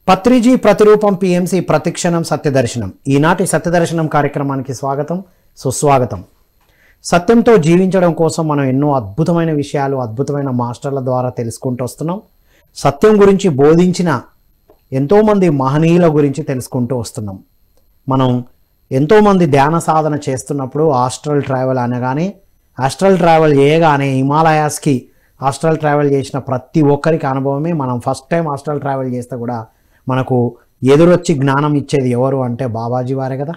పత్రిజీ ప్రతిరూపం పిఎంసి ప్రతిక్షణం సత్యదర్శనం. ఈనాటి సత్యదర్శనం కార్యక్రమానికి స్వాగతం, సుస్వాగతం. సత్యంతో జీవించడం కోసం మనం ఎన్నో అద్భుతమైన విషయాలు అద్భుతమైన మాస్టర్ల ద్వారా తెలుసుకుంటూ వస్తున్నాం. సత్యం గురించి బోధించిన ఎంతోమంది మహనీయుల గురించి తెలుసుకుంటూ వస్తున్నాం. మనం ఎంతోమంది ధ్యాన సాధన చేస్తున్నప్పుడు ఆస్ట్రల్ ట్రావెల్ అనగానే, ఆస్ట్రల్ ట్రావెల్ చేయగానే హిమాలయాస్కి ఆస్ట్రల్ ట్రావెల్ చేసిన ప్రతి ఒక్కరికి అనుభవమే. మనం ఫస్ట్ టైం ఆస్ట్రల్ ట్రావెల్ చేస్తే కూడా మనకు ఎదురొచ్చి జ్ఞానం ఇచ్చేది ఎవరు అంటే బాబాజీ వారే కదా.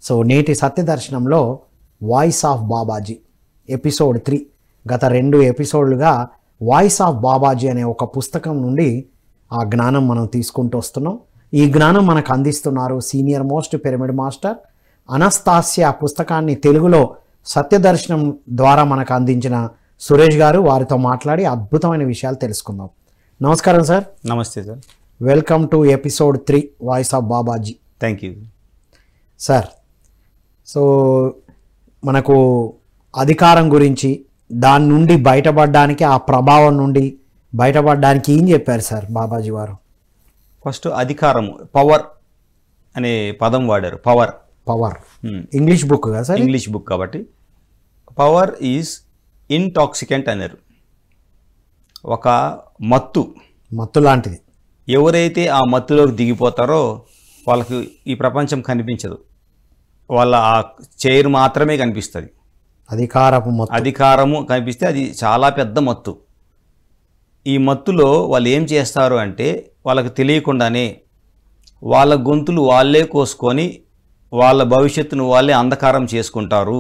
సో నేటి సత్యదర్శనంలో వాయిస్ ఆఫ్ బాబాజీ ఎపిసోడ్ 3, గత 2 ఎపిసోడ్లుగా వాయిస్ ఆఫ్ బాబాజీ అనే ఒక పుస్తకం నుండి ఆ జ్ఞానం మనం తీసుకుంటూ వస్తున్నాం. ఈ జ్ఞానం మనకు అందిస్తున్నారు సీనియర్ మోస్ట్ పిరమిడ్ మాస్టర్ అనస్తాస్యా. పుస్తకాన్ని తెలుగులో సత్యదర్శనం ద్వారా మనకు అందించిన సురేష్ గారు. వారితో మాట్లాడి అద్భుతమైన విషయాలు తెలుసుకుందాం. నమస్కారం సార్. నమస్తే sir. Welcome to episode 3 voice of Babaji. Thank you sir. So మనకు అధికారం గురించి, దాని నుండి బయటపడడానికి, ఆ ప్రభావం నుండి బయటపడడానికి ఏం చెప్పారు సార్ బాబాజీ వారు? ఫస్ట్ అధికారము, పవర్ అనే పదం వాడారు. పవర్ ఇంగ్లీష్ బుక్ కదా సార్? ఇంగ్లీష్ బుక్ కాబట్టి పవర్ ఈజ్ ఇంటాక్సికెంట్ అన్నారు. ఒక మత్తు లాంటిది. ఎవరైతే ఆ మత్తులోకి దిగిపోతారో వాళ్ళకి ఈ ప్రపంచం కనిపించదు. వాళ్ళ ఆ చైర్ మాత్రమే కనిపిస్తుంది. అధికారము కనిపిస్తే అది చాలా పెద్ద మత్తు. ఈ మత్తులో వాళ్ళు ఏం చేస్తారు అంటే వాళ్ళకి తెలియకుండానే వాళ్ళ గొంతులు వాళ్ళే కోసుకొని వాళ్ళ భవిష్యత్తును వాళ్ళే అంధకారం చేసుకుంటారు.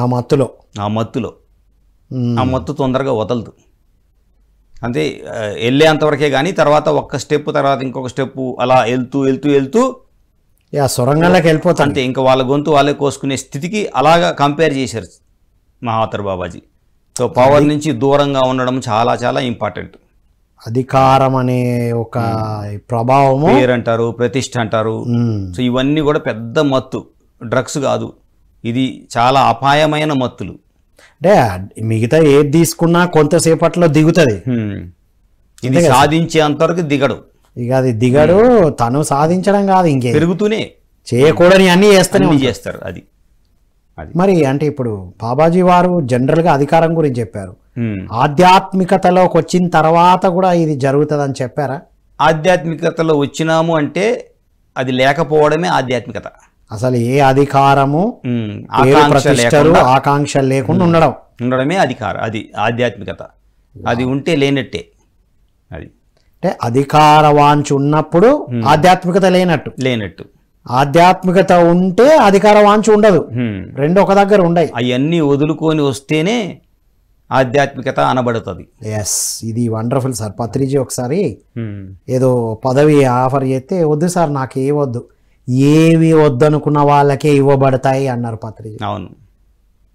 ఆ మత్తు తొందరగా వదలదు. అంటే వెళ్ళేంతవరకే కానీ తర్వాత ఒక్క స్టెప్ తర్వాత ఇంకొక స్టెప్ అలా వెళ్తూ సొరంగంలోకి వెళ్ళిపోతారు. అంటే ఇంకా వాళ్ళ గొంతు వాళ్ళే కోసుకునే స్థితికి అలాగా కంపేర్ చేశారు మహావతార్ బాబాజీ. సో పవర్ నుంచి దూరంగా ఉండడం చాలా చాలా ఇంపార్టెంట్. అధికారం అనే ఒక ప్రభావము, పేరు అంటారు, ప్రతిష్ఠ అంటారు. సో ఇవన్నీ కూడా పెద్ద మత్తు, డ్రగ్స్ కాదు. ఇది చాలా అపాయమైన మత్తులు. అంటే మిగతా ఏది తీసుకున్నా కొంతసేపట్లో దిగుతుంది. ఇది సాధించే అంతవరకు దిగడు. ఇక అది దిగడు. తను సాధించడం కాదు, ఇంకే పెరుగుతూనే చేయకూడని అన్ని చేస్తారు. అది మరి అంటే ఇప్పుడు బాబాజీ వారు జనరల్గా అధికారం గురించి చెప్పారు. ఆధ్యాత్మికతలోకి వచ్చిన తర్వాత కూడా ఇది జరుగుతుంది అని చెప్పారా? ఆధ్యాత్మికతలో వచ్చినాము అంటే అది లేకపోవడమే ఆధ్యాత్మికత. అసలు ఏ అధికారము, ఆకాంక్ష లేకుండా ఉండడమే అది ఆధ్యాత్మికత. అది ఉంటే లేనట్టే. అది అంటే అధికార వాంఛ ఉన్నప్పుడు ఆధ్యాత్మికత లేనట్టు. ఆధ్యాత్మికత ఉంటే అధికార వాంఛ ఉండదు. రెండు ఒక దగ్గర ఉండయి. అవన్నీ వదులుకొని వస్తేనే ఆధ్యాత్మికత అనబడుతుంది. ఎస్, ఇది వండర్ఫుల్ సార్. పత్రిజీ ఒకసారి ఏదో పదవి ఆఫర్ చేస్తే, వద్దు సార్ నాకు ఏ వద్దు, ఏవి వద్దనుకున్న వాళ్ళకే ఇవ్వబడతాయి అన్నారు పత్రిజీ. అవును.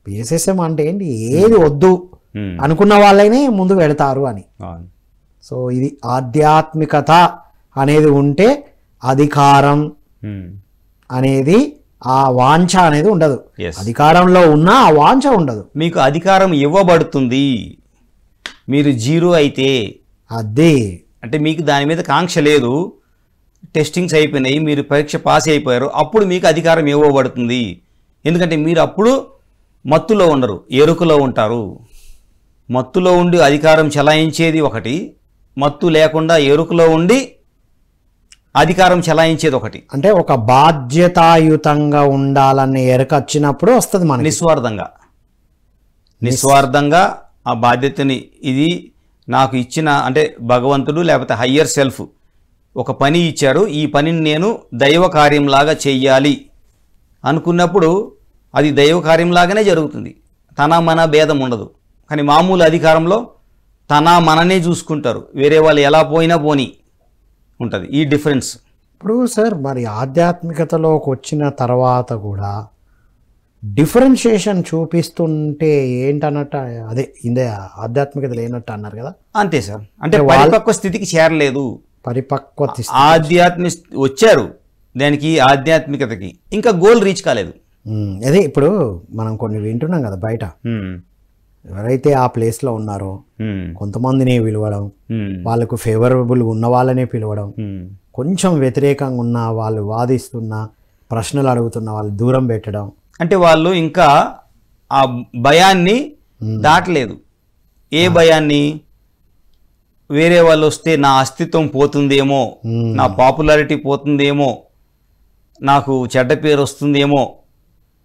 బేసిసం అంటే ఏంటి? ఏది వద్దు అనుకున్న వాళ్ళనే ముందు పెడతారు అని. సో ఇది ఆధ్యాత్మికత అనేది ఉంటే అధికారం అనేది, ఆ వాంఛ అనేది ఉండదు. అధికారంలో ఉన్నా ఆ వాంఛ ఉండదు. మీకు అధికారం ఇవ్వబడుతుంది. మీరు 0 అయితే అదే అంటే మీకు దాని మీద కాంక్ష లేదు, టెస్టింగ్స్ అయిపోయినాయి, మీరు పరీక్ష పాస్ అయిపోయారు, అప్పుడు మీకు అధికారం ఇవ్వబడుతుంది. ఎందుకంటే మీరు అప్పుడు మత్తులో ఉండరు, ఎరుకలో ఉంటారు. మత్తులో ఉండి అధికారం చెలాయించేది ఒకటి, మత్తు లేకుండా ఎరుకలో ఉండి అధికారం చెలాయించేది ఒకటి. అంటే ఒక బాధ్యతాయుతంగా ఉండాలనే ఎరుక వచ్చినప్పుడు వస్తుంది మనకి. నిస్వార్థంగా ఆ బాధ్యతని, ఇది నాకు ఇచ్చిన అంటే భగవంతుడు లేకపోతే హయ్యర్ సెల్ఫ్ ఒక పని ఇచ్చారు, ఈ పనిని నేను దైవ కార్యంలాగా చెయ్యాలి అనుకున్నప్పుడు అది దైవ కార్యంలాగానే జరుగుతుంది. తన మన భేదం ఉండదు. కానీ మామూలు అధికారంలో తన మననే చూసుకుంటారు, వేరే వాళ్ళు ఎలా పోయినా పోని ఉంటుంది. ఈ డిఫరెన్స్. ఇప్పుడు సార్ మరి ఆధ్యాత్మికతలోకి వచ్చిన తర్వాత కూడా డిఫరెన్షియేషన్ చూపిస్తుంటే ఏంటన్నట్టు, అదే ఇందే ఆధ్యాత్మికత లేనట్టు అన్నారు కదా? అంతే సార్. అంటే పరిపక్వ స్థితికి చేరలేదు. ఆధ్యాత్మిక వచ్చారు, దానికి ఆధ్యాత్మికతకి ఇంకా గోల్ రీచ్ కాలేదు. అదే ఇప్పుడు మనం కొన్ని వింటున్నాం కదా బయట, ఎవరైతే ఆ ప్లేస్లో ఉన్నారో కొంతమందిని పిలవడం, వాళ్ళకు ఫేవరబుల్ ఉన్న వాళ్ళనే పిలవడం, కొంచెం వ్యతిరేకంగా ఉన్న వాళ్ళు వాదిస్తున్న ప్రశ్నలు అడుగుతున్న వాళ్ళు దూరం పెట్టడం. అంటే వాళ్ళు ఇంకా ఆ భయాన్ని దాటలేదు. ఏ భయాన్ని? వేరే వాళ్ళు వస్తే నా అస్తిత్వం పోతుందేమో, నా పాపులారిటీ పోతుందేమో, నాకు చెడ్డ పేరు వస్తుందేమో,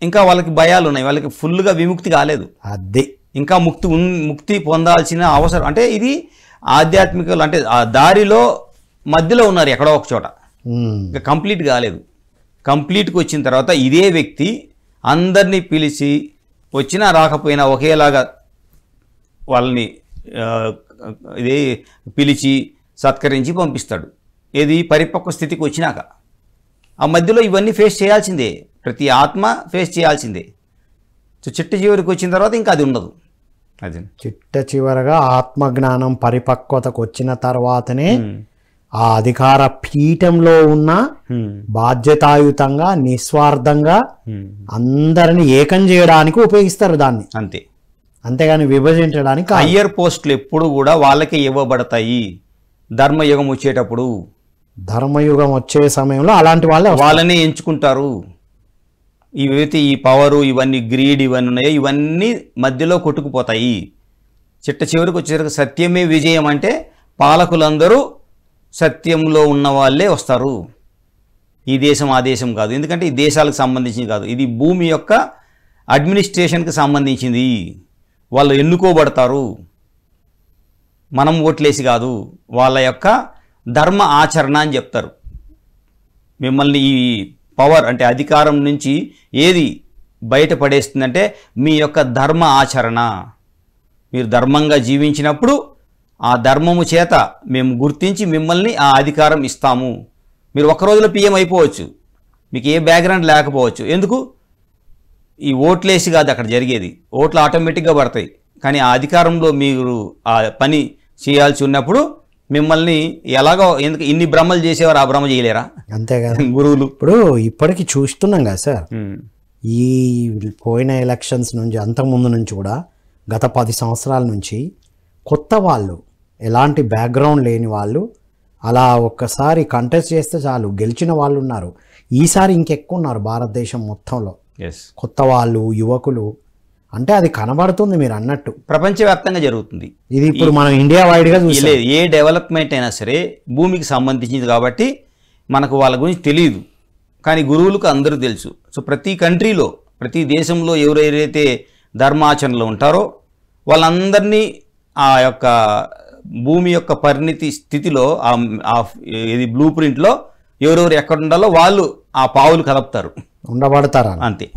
ఇంకా వాళ్ళకి భయాలు ఉన్నాయి. వాళ్ళకి ఫుల్గా విముక్తి కాలేదు. అదే ఇంకా ముక్తి పొందాల్సిన అవసరం. అంటే ఇది ఆధ్యాత్మికలు, అంటే ఆ దారిలో మధ్యలో ఉన్నారు ఎక్కడో ఒక చోట, ఇంకా కంప్లీట్ కాలేదు. కంప్లీట్కి వచ్చిన తర్వాత ఇదే వ్యక్తి అందరినీ పిలిచి, వచ్చినా రాకపోయినా ఒకేలాగా వాళ్ళని ఇదే పిలిచి సత్కరించి పంపిస్తాడు. ఏది పరిపక్వ స్థితికి వచ్చినాక. ఆ మధ్యలో ఇవన్నీ ఫేస్ చేయాల్సిందే, ప్రతి ఆత్మ ఫేస్ చేయాల్సిందే. సో చిట్ట చివరికి వచ్చిన తర్వాత ఇంకా అది ఉండదు. అది చిట్ట చివరగా ఆత్మజ్ఞానం పరిపక్వతకు వచ్చిన తర్వాతనే ఆ అధికార పీఠంలో ఉన్న బాధ్యతాయుతంగా నిస్వార్థంగా అందరిని ఏకం చేయడానికి ఉపయోగిస్తారు దాన్ని, అంతే. అంతేగాని విభజించడానికి. హయ్యర్ పోస్టులు ఎప్పుడు కూడా వాళ్ళకే ఇవ్వబడతాయి. ధర్మయుగం వచ్చేటప్పుడు, ధర్మయుగం వచ్చే సమయంలో అలాంటి వాళ్ళనే ఎంచుకుంటారు. ఇవైతే ఈ పవరు, ఇవన్నీ గ్రీడ్, ఇవన్నీ ఉన్నాయో ఇవన్నీ మధ్యలో కొట్టుకుపోతాయి. చిట్ట చివరికి వచ్చేసరికి సత్యమే విజయం అంటే పాలకులందరూ సత్యంలో ఉన్న వాళ్ళే వస్తారు. ఈ దేశం ఆ దేశం కాదు, ఎందుకంటే ఈ దేశాలకు సంబంధించింది కాదు, ఇది భూమి యొక్క అడ్మినిస్ట్రేషన్కి సంబంధించింది. వాళ్ళు ఎన్నుకోబడతారు, మనం ఓట్లేసి కాదు. వాళ్ళ యొక్క ధర్మ ఆచరణ అని చెప్తారు. మిమ్మల్ని ఈ పవర్ అంటే అధికారం నుంచి ఏది బయటపడేస్తుందంటే మీ యొక్క ధర్మ ఆచరణ. మీరు ధర్మంగా జీవించినప్పుడు ఆ ధర్మము చేత మేము గుర్తించి మిమ్మల్ని ఆ అధికారం ఇస్తాము. మీరు ఒక్క రోజులో పిఎం అయిపోవచ్చు, మీకు ఏ బ్యాక్గ్రౌండ్ లేకపోవచ్చు. ఎందుకు? ఈ ఓట్లేసి కాదు అక్కడ జరిగేది, ఓట్లు ఆటోమేటిక్గా పడతాయి. కానీ ఆ అధికారంలో మీరు ఆ పని చేయాల్సి ఉన్నప్పుడు మిమ్మల్ని ఎలాగో, ఎందుకు ఇన్ని భ్రమలు చేసేవారు, ఆ భ్రమ చేయలేరా? అంతేగాదు గురువులు. ఇప్పుడు ఇప్పటికి చూస్తున్నాం కదా సార్, ఈ పోయిన ఎలక్షన్స్ నుంచి అంతకుముందు నుంచి కూడా గత 10 సంవత్సరాల నుంచి కొత్త వాళ్ళు, ఎలాంటి బ్యాక్గ్రౌండ్ లేని వాళ్ళు అలా ఒక్కసారి కంటెస్ట్ చేస్తే చాలు గెలిచిన వాళ్ళు ఉన్నారు. ఈసారి ఇంకెక్కువ ఉన్నారు భారతదేశం మొత్తంలో కొత్త వాళ్ళు, యువకులు. అంటే అది కనబడుతుంది మీరు అన్నట్టు, ప్రపంచవ్యాప్తంగా జరుగుతుంది ఇది. ఇప్పుడు మనం ఇండియా వైడ్గా చూస్తే ఏ డెవలప్మెంట్ అయినా సరే భూమికి సంబంధించింది కాబట్టి మనకు వాళ్ళ గురించి తెలియదు, కానీ గురువులకు అందరూ తెలుసు. సో ప్రతి కంట్రీలో, ప్రతి దేశంలో ఎవరైతే ధర్మాచరణలో ఉంటారో వాళ్ళందరినీ ఆ యొక్క భూమి యొక్క పరిణితి స్థితిలో ఇది బ్లూ ప్రింట్లో ఎవరెవరు ఎక్కడ ఉండాలో వాళ్ళు ఆ పావులు కలుపుతారు, ఉండబడతారు అంతే.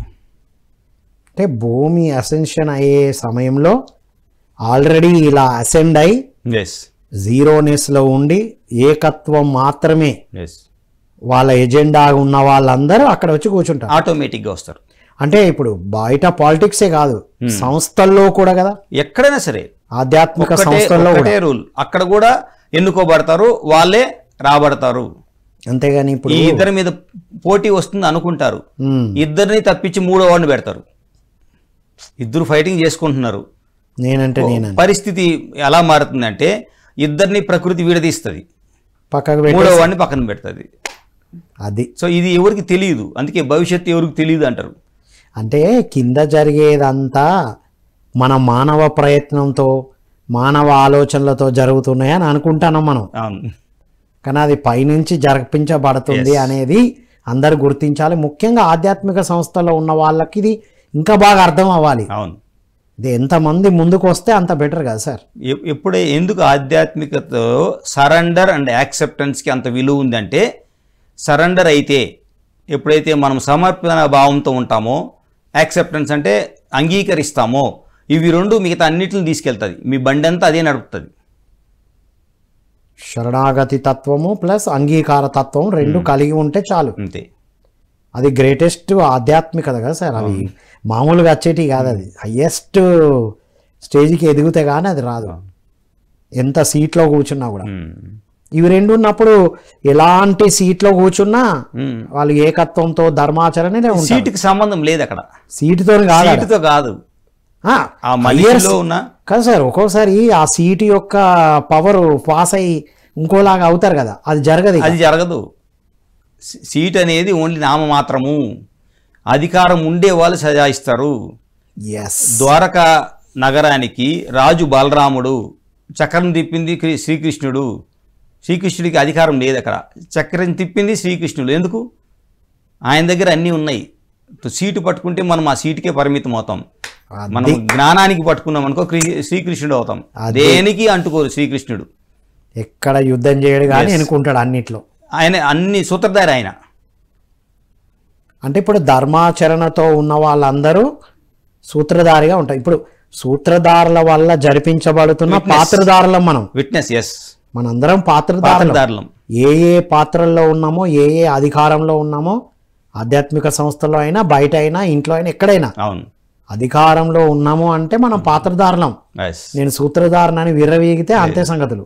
అంటే భూమి అసెన్షన్ అయ్యే సమయంలో ఆల్రెడీ ఇలా అసెండ్ అయి జీరోనెస్లో ఉండి ఏకత్వం మాత్రమే వాళ్ళ ఎజెండా ఉన్న వాళ్ళందరూ అక్కడ వచ్చి కూర్చుంటారు, ఆటోమేటిక్గా వస్తారు. అంటే ఇప్పుడు బయట పాలిటిక్సే కాదు, సంస్థల్లో కూడా కదా, ఎక్కడైనా సరే ఆధ్యాత్మిక సంస్థల్లో ఒకటే రూల్, అక్కడ కూడా ఎన్నుకోబడతారు, వాళ్ళే రాబడతారు. అంతేగాని ఇప్పుడు ఈ ఇద్దరి మీద పోటీ వస్తుంది అనుకుంటారు, ఇద్దరిని తప్పించి మూడో వాడిని పెడతారు. ఇద్దరు ఫైటింగ్ చేసుకుంటున్నారు, నేనంటే పరిస్థితి ఎలా మారుతుందంటే ఇద్దరిని ప్రకృతి విడదీస్తుంది, పక్కకు మూడో వాడిని పక్కన పెడుతుంది. అది సో ఇది ఎవరికి తెలియదు, అందుకే భవిష్యత్తు ఎవరికి తెలియదు అంటారు. అంటే కింద జరిగేదంతా మన మానవ ప్రయత్నంతో, మానవ ఆలోచనలతో జరుగుతున్నాయని అనుకుంటున్నాం మనం, కానీ అది పైనుంచి జరిపించబడుతుంది అనేది అందరు గుర్తించాలి. ముఖ్యంగా ఆధ్యాత్మిక సంస్థల్లో ఉన్న వాళ్ళకి ఇది ఇంకా బాగా అర్థం అవ్వాలి. అవును, ఇది ఎంతమంది ముందుకు వస్తే అంత బెటర్ కదా సార్. ఎప్పుడే ఎందుకు ఆధ్యాత్మికతో సరెండర్ అండ్ యాక్సెప్టెన్స్కి అంత విలువ ఉందంటే, సరెండర్ అయితే ఎప్పుడైతే మనం సమర్పణ భావంతో ఉంటామో, యాక్సెప్టెన్స్ అంటే అంగీకరిస్తామో, ఇవి రెండు మిగతా అన్నిటిని తీసుకెళ్తుంది, మీ బండి అంతా అదే నడుపుతుంది. శరణాగతి తత్వము ప్లస్ అంగీకార తత్వం రెండు కలిగి ఉంటే చాలు, అంతే. అది గ్రేటెస్ట్ ఆధ్యాత్మికత కదా సార్. అవి మామూలుగా వచ్చేటి కాదు, అది హయ్యెస్ట్ స్టేజ్కి ఎదిగితే కానీ అది రాదు, ఎంత సీట్లో కూర్చున్నా కూడా. ఇవి రెండు ఉన్నప్పుడు ఎలాంటి సీట్లో కూర్చున్నా వాళ్ళు ఏకత్వంతో ధర్మాచరణ, సీటుకి సంబంధం లేదు అక్కడ, సీటుతో కాదు కదా సార్. ఒక్కోసారి ఆ సీటు యొక్క పవర్ పాస్ అయ్యి ఇంకోలాగా అవుతారు కదా, అది జరగదు ఇక. అది జరగదు. సీట్ అనేది ఓన్లీ నామమాత్రము. అధికారం ఉండే వాళ్ళు సజాయిస్తారు. ఎస్. ద్వారకా నగరానికి రాజు బలరాముడు, చక్రం తిప్పింది శ్రీకృష్ణుడు. శ్రీకృష్ణుడికి అధికారం లేదు అక్కడ, చక్రం తిప్పింది శ్రీకృష్ణుడు. ఎందుకు? ఆయన దగ్గర అన్నీ ఉన్నాయి. సీటు పట్టుకుంటే మనం ఆ సీటుకే పరిమితం అవుతాం. మనం జ్ఞానానికి పట్టుకున్నాం అనుకో శ్రీకృష్ణుడు అవుతాం. దేనికి అంటుకోరు శ్రీకృష్ణుడు. ఎక్కడ యుద్ధం చేయడు కానీ అనుకుంటాడు అన్నిట్లో. ఆయన అన్ని సూత్రధారి ఆయన. అంటే ఇప్పుడు ధర్మాచరణతో ఉన్న వాళ్ళందరూ సూత్రధారిగా ఉంటారు. ఇప్పుడు సూత్రధారుల వల్ల జరిపించబడుతున్న పాత్రధారులం మనం. విట్నెస్. ఎస్, మనందరం పాత్రధారులం. ఏ ఏ పాత్రల్లో ఉన్నామో, ఏ ఏ అధికారంలో ఉన్నామో, ఆధ్యాత్మిక సంస్థలో అయినా, బయట అయినా, ఇంట్లో అయినా, ఎక్కడైనా అవును అధికారంలో ఉన్నాము అంటే మనం పాత్రధారులం. నేను సూత్రధారణ విర్రవీగితే అంతే సంగతులు.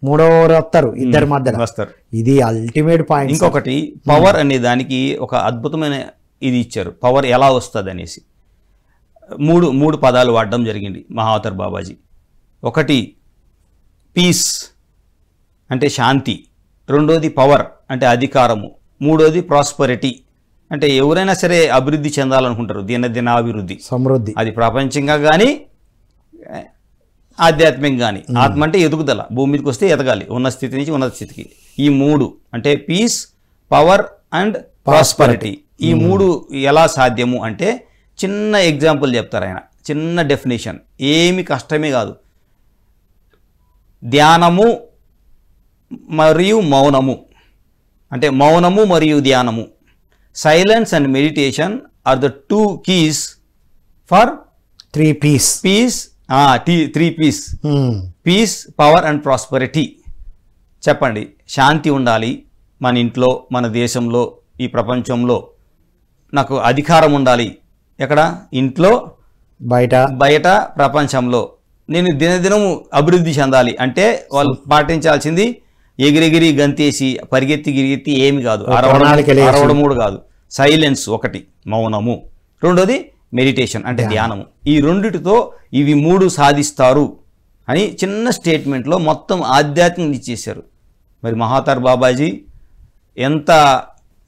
మూడోవారు వస్తారు ఇద్దరి మధ్యలో వస్తారు. ఇది అల్టిమేట్ పాయింట్. ఇంకొకటి పవర్ అనే దానికి ఒక అద్భుతమైన ఇది ఇచ్చారు. పవర్ ఎలా వస్తుంది అనేసి మూడు పదాలు వాడడం జరిగింది మహావతార్ బాబాజీ. ఒకటి పీస్ అంటే శాంతి, రెండోది పవర్ అంటే అధికారము, మూడోది ప్రాస్పరిటీ అంటే ఎవరైనా సరే అభివృద్ధి చెందాలనుకుంటారు, దినాభివృద్ధి, సమృద్ధి. అది ప్రపంచంగా కానీ ఆధ్యాత్మికంగా కానీ. ఆత్మ అంటే ఎదుగుదల, భూమి మీదకి వస్తే ఎదగాలి, ఉన్న స్థితి నుంచి ఉన్నత స్థితికి. ఈ మూడు అంటే పీస్, పవర్ అండ్ ప్రాస్పరిటీ. ఈ మూడు ఎలా సాధ్యము అంటే చిన్న ఎగ్జాంపుల్ చెప్తారు ఆయన, చిన్న డెఫినేషన్. ఏమి కష్టమే కాదు. ధ్యానము మరియు మౌనము అంటే మౌనము మరియు ధ్యానము. Silence and meditation are the 2 keys for 3 P's. Peace, 3 P's. Peace, power and prosperity. చెప్పండి, శాంతి ఉండాలి మన ఇంట్లో, మన దేశంలో, ఈ ప్రపంచంలో. నాకు అధికారం ఉండాలి ఎక్కడ? ఇంట్లో, బయట, ప్రపంచంలో. నేను దినదినము అభివృద్ధి చెందాలి అంటే వాళ్ళు పాటించాల్సింది ఎగిరెగిరి గంతేసి పరిగెత్తి గిరిగెత్తి ఏమి కాదు, అరవడమూడు కాదు. సైలెన్స్ ఒకటి, మౌనము. రెండోది మెడిటేషన్ అంటే ధ్యానము. ఈ రెండిటితో ఇవి 3 సాధిస్తారు అని చిన్న స్టేట్మెంట్లో మొత్తం ఆధ్యాత్మికం ఇచ్చేశారు. మరి మహావతార్ బాబాజీ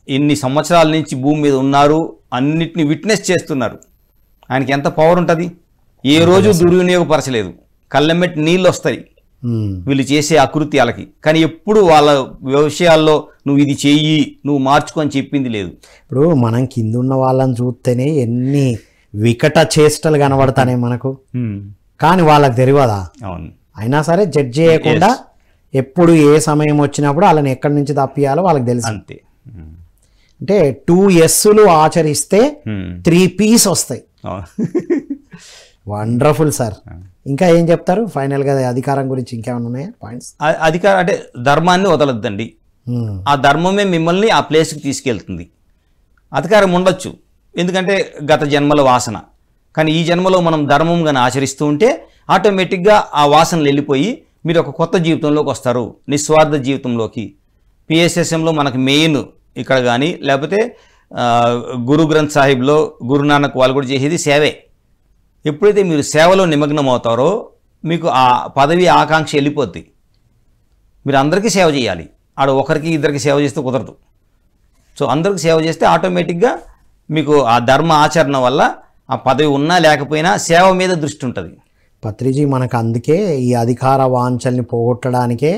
ఎన్ని సంవత్సరాల నుంచి భూమి మీద ఉన్నారు, అన్నిటిని విట్నెస్ చేస్తున్నారు. ఆయనకి ఎంత పవర్ ఉంటుంది. ఏ రోజు దుర్వినియోగపరచలేదు. కళ్ళెమ్మటి నీళ్ళు వస్తాయి వీళ్ళు చేసే అకృత్యాలకి, కానీ ఎప్పుడు వాళ్ళ విషయాల్లో నువ్వు ఇది చెయ్యి, నువ్వు మార్చుకో అని చెప్పింది లేదు. ఇప్పుడు మనం కింద ఉన్న వాళ్ళని చూస్తేనే ఎన్ని వికట చేష్టలు కనబడతానే మనకు, కానీ వాళ్ళకి తెలియదా? అవును. అయినా సరే జడ్జ్ చేయకుండా ఎప్పుడు ఏ సమయం వచ్చినప్పుడు వాళ్ళని ఎక్కడి నుంచి తప్పియాలో వాళ్ళకి తెలుసు. అంతే. అంటే 2 S'లు ఆచరిస్తే 3 P's వస్తాయి. Wonderful sir. ఇంకా ఏం చెప్తారు ఫైనల్గా అధికారం గురించి? ఇంకేమైనా ఉన్నాయా పాయింట్స్? అధికారం అంటే ధర్మాన్ని వదలొద్దండి. ఆ ధర్మమే మిమ్మల్ని ఆ ప్లేస్కి తీసుకెళ్తుంది. అధికారం ఉండొచ్చు ఎందుకంటే గత జన్మల వాసన, కానీ ఈ జన్మలో మనం ధర్మం కానీ ఆచరిస్తూ ఉంటే ఆటోమేటిక్గా ఆ వాసనలు వెళ్ళిపోయి మీరు ఒక కొత్త జీవితంలోకి వస్తారు, నిస్వార్థ జీవితంలోకి. పిఎస్ఎస్ఎంలో మనకు మెయిన్ ఇక్కడ కానీ, లేకపోతే గురు గ్రంథ్ సాహిబ్లో గురునానక్ వాళ్ళు కూడా చేసేది సేవే. ఎప్పుడైతే మీరు సేవలో నిమగ్నం అవుతారో మీకు ఆ పదవి ఆకాంక్ష వెళ్ళిపోద్ది. మీరు అందరికీ సేవ చేయాలి. ఆడ ఒకరికి ఇద్దరికి సేవ చేస్తే కుదరదు. సో అందరికి సేవ చేస్తే ఆటోమేటిక్గా మీకు ఆ ధర్మ ఆచరణ వల్ల ఆ పదవి ఉన్నా లేకపోయినా సేవ మీద దృష్టి ఉంటుంది. పత్రిజీ మనకు అందుకే ఈ అధికార వాంఛల్ని పోగొట్టడానికే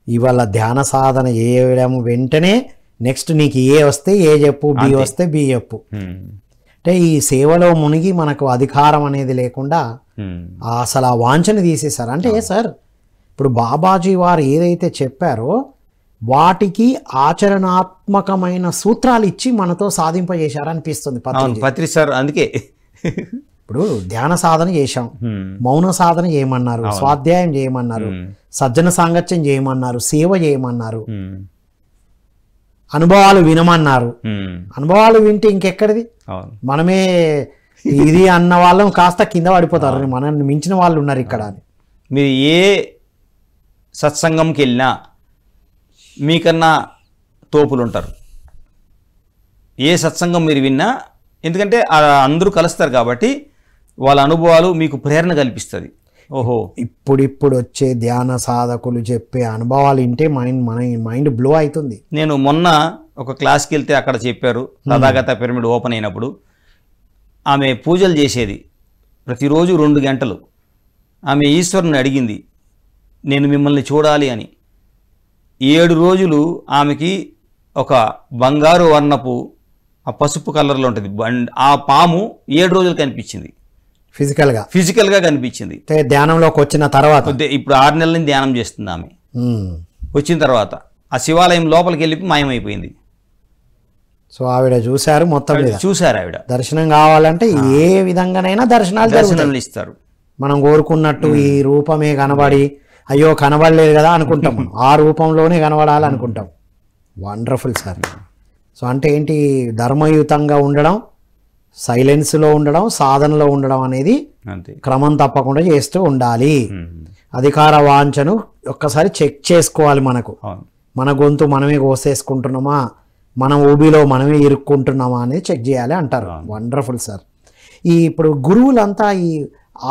ఇవాళ ధ్యాన సాధన చేయడం. వెంటనే నెక్స్ట్ నీకు ఏ వస్తే ఏ చెప్పు, బి వస్తే బి చెప్పు. అంటే ఈ సేవలో మునిగి మనకు అధికారం అనేది లేకుండా అసలు ఆ వాంఛని తీసేశారు. అంటే సార్ ఇప్పుడు బాబాజీ వారు ఏదైతే చెప్పారో వాటికి ఆచరణాత్మకమైన సూత్రాలు ఇచ్చి మనతో సాధింపజేశారనిపిస్తుంది పత్రి సార్. అందుకే ఇప్పుడు ధ్యాన సాధన చేశాం, మౌన సాధన చేయమన్నారు, స్వాధ్యాయం చేయమన్నారు, సజ్జన సాంగత్యం చేయమన్నారు, సేవ చేయమన్నారు, అనుభవాలు వినమన్నారు. అనుభవాలు వింటే ఇంకెక్కడిది? మనమే ఇది అన్న వాళ్ళం కాస్త కింద పడిపోతారు. మనల్ని మించిన వాళ్ళు ఉన్నారు ఇక్కడ అని. మీరు ఏ సత్సంగంకి వెళ్ళినా మీకన్నా తోపులు ఉంటారు. ఏ సత్సంగం మీరు విన్నా, ఎందుకంటే అందరూ కలుస్తారు కాబట్టి వాళ్ళ అనుభవాలు మీకు ప్రేరణ కల్పిస్తుంది. ఓహో. ఇప్పుడిప్పుడు వచ్చే ధ్యాన సాధకులు చెప్పే అనుభవాలు వింటే మైండ్ బ్లో అవుతుంది. నేను మొన్న ఒక క్లాస్కి వెళ్తే అక్కడ చెప్పారు, తథాగత పిరమిడ్ ఓపెన్ అయినప్పుడు ఆమె పూజలు చేసేది ప్రతిరోజు 2 గంటలు. ఆమె ఈశ్వరుని అడిగింది, నేను మిమ్మల్ని చూడాలి అని. 7 రోజులు ఆమెకి ఒక బంగారు వర్ణపు ఆ పసుపు కలర్లో ఉంటుంది ఆ పాము 7 రోజులు కనిపించింది. ఫిజికల్గా కనిపించింది. ధ్యానంలోకి వచ్చిన తర్వాత ఇప్పుడు 6 నెలల నుంచి ధ్యానం చేస్తుంది ఆమె. వచ్చిన తర్వాత ఆ శివాలయం లోపలికి వెళ్ళి మాయమైపోయింది. సో ఆవిడ చూశారు, మొత్తం చూశారు. ఆవిడ దర్శనం కావాలంటే ఏ విధంగానైనా దర్శనాలు ఇస్తారు. మనం కోరుకున్నట్టు ఈ రూపమే కనబడి అయ్యో కనబడలేదు కదా అనుకుంటాం, ఆ రూపంలోనే కనబడాలనుకుంటాం. Wonderful sir. సో అంటే ఏంటి, ధర్మయుతంగా ఉండడం, సైలెన్స్లో ఉండడం, సాధనలో ఉండడం అనేది క్రమం తప్పకుండా చేస్తూ ఉండాలి. అధికార వాంఛను ఒక్కసారి చెక్ చేసుకోవాలి. మన గొంతు మనమే కోసేసుకుంటున్నామా, మన ఊబిలో మనమే ఇరుక్కుంటున్నామా అనేది చెక్ చేయాలి అంటారు. Wonderful sir. ఇప్పుడు గురువులంతా ఈ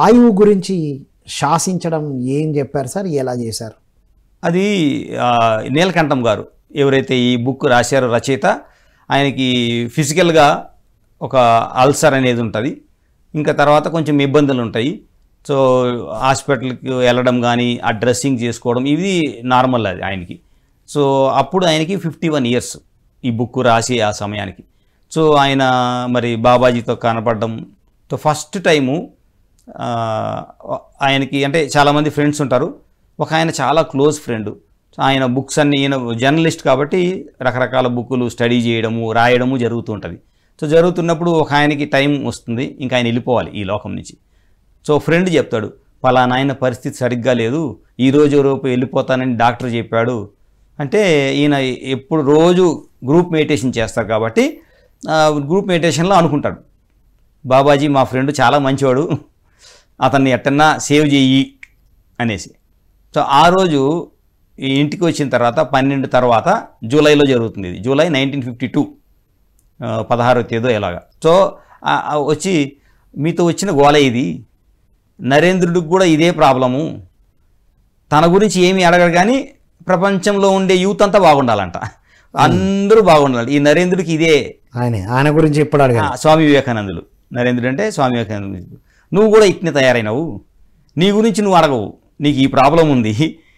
ఆయువు గురించి శాసించడం ఏం చెప్పారు సార్, ఎలా చేశారు? అది నీలకంఠం గారు ఎవరైతే ఈ బుక్ రాశారో రచయిత, ఆయనకి ఫిజికల్గా ఒక అల్సర్ అనేది ఉంటుంది, ఇంకా తర్వాత కొంచెం ఇబ్బందులు ఉంటాయి. సో హాస్పిటల్కి వెళ్ళడం కానీ ఆ డ్రెస్సింగ్ చేసుకోవడం ఇది నార్మల్ అది ఆయనకి. సో అప్పుడు ఆయనకి 51 ఇయర్స్ ఈ బుక్ రాసి ఆ సమయానికి. సో ఆయన మరి బాబాజీతో కనపడడంతో ఫస్ట్ టైము ఆయనకి, అంటే చాలామంది ఫ్రెండ్స్ ఉంటారు, ఒక ఆయన చాలా క్లోజ్ ఫ్రెండ్. ఆయన బుక్స్ అన్ని, ఈయన జర్నలిస్ట్ కాబట్టి రకరకాల బుక్కులు స్టడీ చేయడము రాయడము జరుగుతూ ఉంటుంది. సో జరుగుతున్నప్పుడు ఒక ఆయనకి టైం వస్తుంది, ఇంకా ఆయన వెళ్ళిపోవాలి ఈ లోకం నుంచి. సో ఫ్రెండ్ చెప్తాడు, పలానా ఆయన పరిస్థితి సరిగ్గా లేదు, ఈరోజు రేపు వెళ్ళిపోతానని డాక్టర్ చెప్పాడు. అంటే ఈయన ఎప్పుడు రోజు గ్రూప్ మెడిటేషన్ చేస్తారు కాబట్టి గ్రూప్ మెడిటేషన్లో అనుకుంటాడు, బాబాజీ మా ఫ్రెండ్ చాలా మంచివాడు, అతన్ని ఎట్టన్నా సేవ్ చెయ్యి అనేసి. సో ఆ రోజు ఇంటికి వచ్చిన తర్వాత 12 తర్వాత జూలైలో జరుగుతుంది. ఇది జూలై 1952, 16వ తేదీ ఎలాగా. సో వచ్చి మీతో వచ్చిన గోల ఇది, నరేంద్రుడికి కూడా ఇదే ప్రాబ్లము, తన గురించి ఏమీ అడగడు కానీ ప్రపంచంలో ఉండే యూత్ అంతా బాగుండాలంట, అందరూ బాగుండాలి. ఈ నరేంద్రుడికి ఇదే, ఆయన గురించి ఎప్పుడు అడగ. స్వామి వివేకానందులు, నరేంద్రుడు అంటే స్వామి వివేకానంద, నువ్వు కూడా ఇట్నే తయారైనవు, నీ గురించి నువ్వు అడగవు, నీకు ఈ ప్రాబ్లం ఉంది,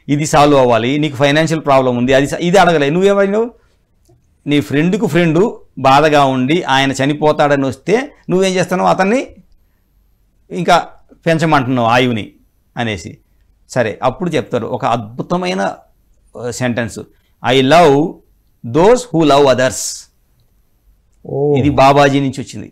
ఇది సాల్వ్ అవ్వాలి, నీకు ఫైనాన్షియల్ ప్రాబ్లం ఉంది, ఇది అడగలే, నువ్వేమైనావు, నీ ఫ్రెండ్కు ఫ్రెండు బాధగా ఉండి ఆయన చనిపోతాడని వస్తే నువ్వేం చేస్తున్నావు, అతన్ని ఇంకా పెంచమంటున్నావు ఆయువుని అనేసి. సరే అప్పుడు చెప్తారు ఒక అద్భుతమైన sentence, I love those who love others. ఇది బాబాజీ నుంచి వచ్చింది.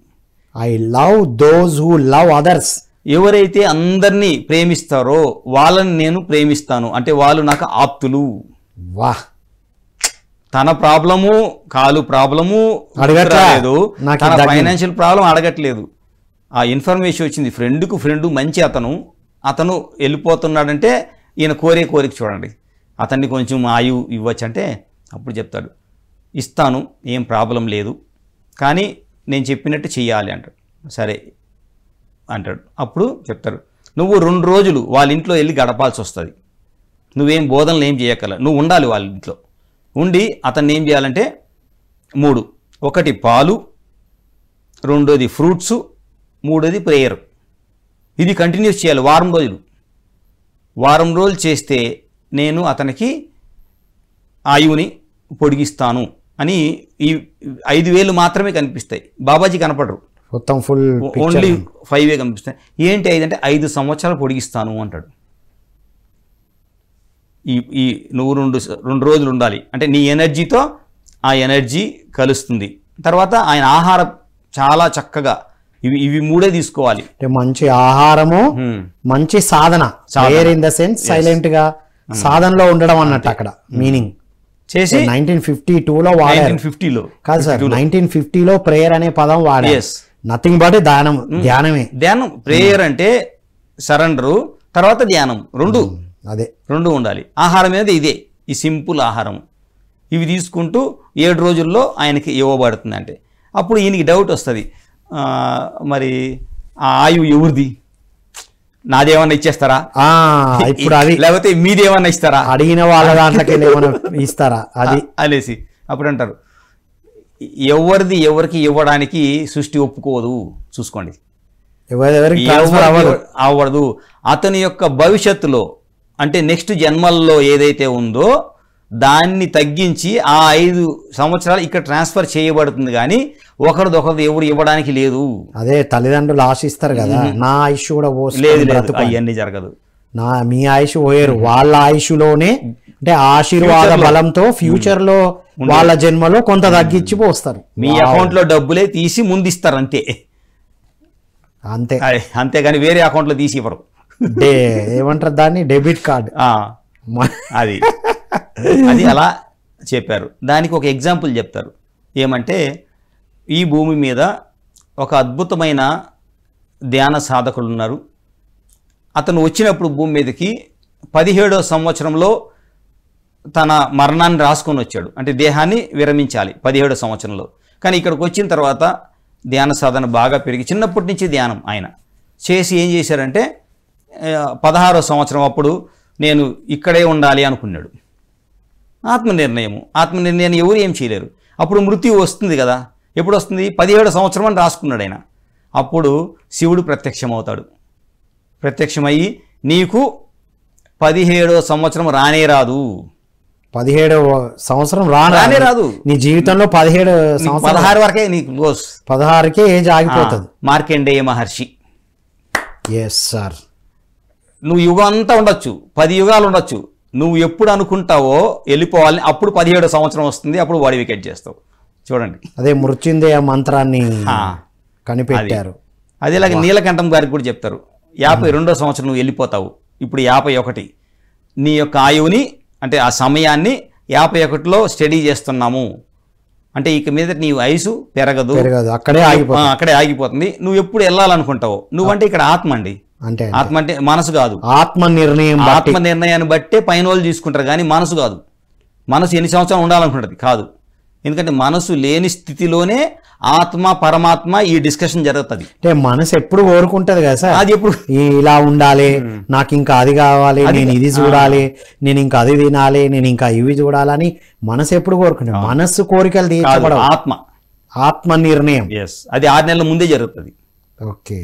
I love those who love others. ఎవరైతే అందరినీ ప్రేమిస్తారో వాళ్ళని నేను ప్రేమిస్తాను, అంటే వాళ్ళు నాకు ఆప్తులు. వాహ్. తన ప్రాబ్లము, కాలు ప్రాబ్లము అడగట్లేదు, తన ఫైనాన్షియల్ ప్రాబ్లం అడగట్లేదు. ఆ ఇన్ఫర్మేషన్ వచ్చింది, ఫ్రెండ్కు ఫ్రెండ్ మంచి అతను వెళ్ళిపోతున్నాడంటే ఈయన కోరిక చూడండి, అతన్ని కొంచెం ఆయువు ఇవ్వచ్చు అంటే అప్పుడు చెప్తాడు, ఇస్తాను, ఏం ప్రాబ్లం లేదు, కానీ నేను చెప్పినట్టు చెయ్యాలి అంటాడు. సరే అంటాడు. అప్పుడు చెప్తారు, నువ్వు 2 రోజులు వాళ్ళ ఇంట్లో వెళ్ళి గడపాల్సి వస్తుంది, నువ్వేం బోధనలు ఏం చేయగల, నువ్వు ఉండాలి వాళ్ళ ఇంట్లో ఉండి. అతన్ని ఏం చేయాలంటే 3, ఒకటి పాలు, రెండోది ఫ్రూట్స్, మూడోది ప్రేయర్. ఇది కంటిన్యూస్ చేయాలి వారం రోజులు చేస్తే నేను అతనికి ఆయువుని పొడిగిస్తాను అని. ఈ 5,000 మాత్రమే కనిపిస్తాయి, బాబాజీ కనపడరు, మొత్తం ఫుల్ ఓన్లీ 5 కనిపిస్తాయి. ఏంటి 5 అంటే 5 సంవత్సరాలు పొడిగిస్తాను అంటాడు. ఈ నువ్వు 2 రోజులు ఉండాలి అంటే నీ ఎనర్జీతో ఆ ఎనర్జీ కలుస్తుంది. తర్వాత ఆయన ఆహారం చాలా చక్కగా ఇవి 3 తీసుకోవాలి. మంచి ఆహారము, మంచి సాధన, ఇన్ ద సెన్స్ సైలెంట్ గా సాధనలో ఉండడం అన్నట్టు అక్కడ మీనింగ్ చేసి 1952లో వాడారు. 1950లో కాదు సార్, 1950లో ప్రేయర్ అనే పదం వాడారు. నథింగ్ బట్ ధ్యానమే. ధ్యానం, ప్రేయర్ అంటే సరెండరు, తర్వాత ధ్యానం, రెండు ఉండాలి. ఆహారం అనేది ఇదే, ఈ సింపుల్ ఆహారం. ఇవి తీసుకుంటూ 7 రోజుల్లో ఆయనకి ఇవ్వబడుతుంది. అంటే అప్పుడు ఈయనకి డౌట్ వస్తుంది, మరి ఆ ఆయువు ఎవరిది, నాదేమన్నా ఇచ్చేస్తారా, ఇప్పుడు అది లేకపోతే మీదేమన్నా ఇస్తారా, అడిగిన వాళ్ళ దాంట్లోకి ఏమైనా ఇస్తారా అది అనేసి అప్పుడు అంటారు. ఎవరిది ఎవరికి ఇవ్వడానికి సృష్టి ఒప్పుకోదు. చూసుకోండి, ఎవరికి ట్రాన్స్ఫర్ అవ్వదు. అవ్వదు. అతని యొక్క భవిష్యత్తులో అంటే నెక్స్ట్ జన్మల్లో ఏదైతే ఉందో దాన్ని తగ్గించి ఆ 5 సంవత్సరాలు ఇక్కడ ట్రాన్స్ఫర్ చేయబడుతుంది, కానీ ఒకరిదొకరిది ఎవరు ఇవ్వడానికి లేదు. అదే తల్లిదండ్రులు ఆశిస్తారు కదా, నా ఆయుష్ కూడా లేదు లేదు, అవన్నీ జరగదు. మీ ఆయుష్ పోయారు, వాళ్ళ ఆయుష్లోనే అంటే ఆశీర్వాద బలంతో ఫ్యూచర్ లో వాళ్ళ జన్మలో కొంత తగ్గించి పోస్తారు. మీ అకౌంట్ లో డబ్బులే తీసి ముందిస్తారు అంతే, అంతే. అంతేగాని వేరే అకౌంట్ లో తీసి ఇవ్వరు. ఏమంటారు దాన్ని, డెబిట్ కార్డ్. అది అది అలా చెప్పారు. దానికి ఒక ఎగ్జాంపుల్ చెప్తారు. ఏమంటే ఈ భూమి మీద ఒక అద్భుతమైన ధ్యాన సాధకులు ఉన్నారు. అతను వచ్చినప్పుడు భూమి మీదకి 17వ సంవత్సరంలో తన మరణాన్ని రాసుకొని వచ్చాడు. అంటే దేహాన్ని విరమించాలి 17వ సంవత్సరంలో. కానీ ఇక్కడికి వచ్చిన తర్వాత ధ్యాన సాధన బాగా పెరిగి చిన్నప్పటి నుంచి ధ్యానం ఆయన చేసి ఏం చేశారంటే 16వ సంవత్సరం అప్పుడు నేను ఇక్కడే ఉండాలి అనుకున్నాడు. ఆత్మనిర్ణయాన్ని ఎవరు ఏం చేయలేరు. అప్పుడు మృత్యు వస్తుంది కదా. ఎప్పుడు వస్తుంది? 17వ సంవత్సరం అని రాసుకున్నాడు ఆయన. అప్పుడు శివుడు ప్రత్యక్షమవుతాడు. ప్రత్యక్షమయ్యి నీకు 17వ సంవత్సరం రానే రాదు, 17వ సంవత్సరం రానే రాదు, నీ జీవితంలో 16 వరకే నీకు క్లోజ్, 16కే ఏజ్ ఆగిపోతుంది. మార్కండేయ మహర్షి. Yes sir. నువ్వు యుగం అంతా ఉండొచ్చు, 10 యుగాలు ఉండొచ్చు, నువ్వు ఎప్పుడు అనుకుంటావో వెళ్ళిపోవాలని అప్పుడు 17వ సంవత్సరం వస్తుంది, అప్పుడు బాడీ వికెట్ చేస్తావు. చూడండి, అదే మృత్యుంజయ మంత్రాన్ని కనిపెట్టారు. అదేలాగా నీలకంఠం గారికి కూడా చెప్తారు 52వ సంవత్సరం నువ్వు వెళ్ళిపోతావు, ఇప్పుడు 51. నీ యొక్క ఆయువుని అంటే ఆ సమయాన్ని 51లో స్టడీ చేస్తున్నాము అంటే ఇక మీద నీ వయసు పెరగదు, అక్కడే ఆగిపోతుంది. నువ్వు ఎప్పుడు వెళ్ళాలనుకుంటావు, నువ్వంటే ఇక్కడ ఆత్మ అండి. అంటే ఆత్మ అంటే మనసు కాదు, ఆత్మ నిర్ణయాన్ని బట్టే పైన వాళ్ళు తీసుకుంటారు, కానీ మనసు కాదు. మనసు ఎన్ని సంవత్సరాలు ఉండాలనుకుంటుంది కాదు. ఎందుకంటే మనసు లేని స్థితిలోనే ఆత్మ పరమాత్మ ఈ డిస్కషన్ జరుగుతుంది. అంటే మనసు ఎప్పుడు కోరుకుంటది కదా సార్, అది ఎప్పుడు ఇలా ఉండాలి, నాకు ఇంకా అది కావాలి, నేను ఇది చూడాలి, నేను ఇంకా అది తినాలి, నేను ఇంకా ఇవి చూడాలని మనసు ఎప్పుడు కోరుకుంటుంది. మనస్సు కోరికలు తీర్చబడవు, ఆత్మ నిర్ణయం. అది 6 నెలల ముందే జరుగుతుంది.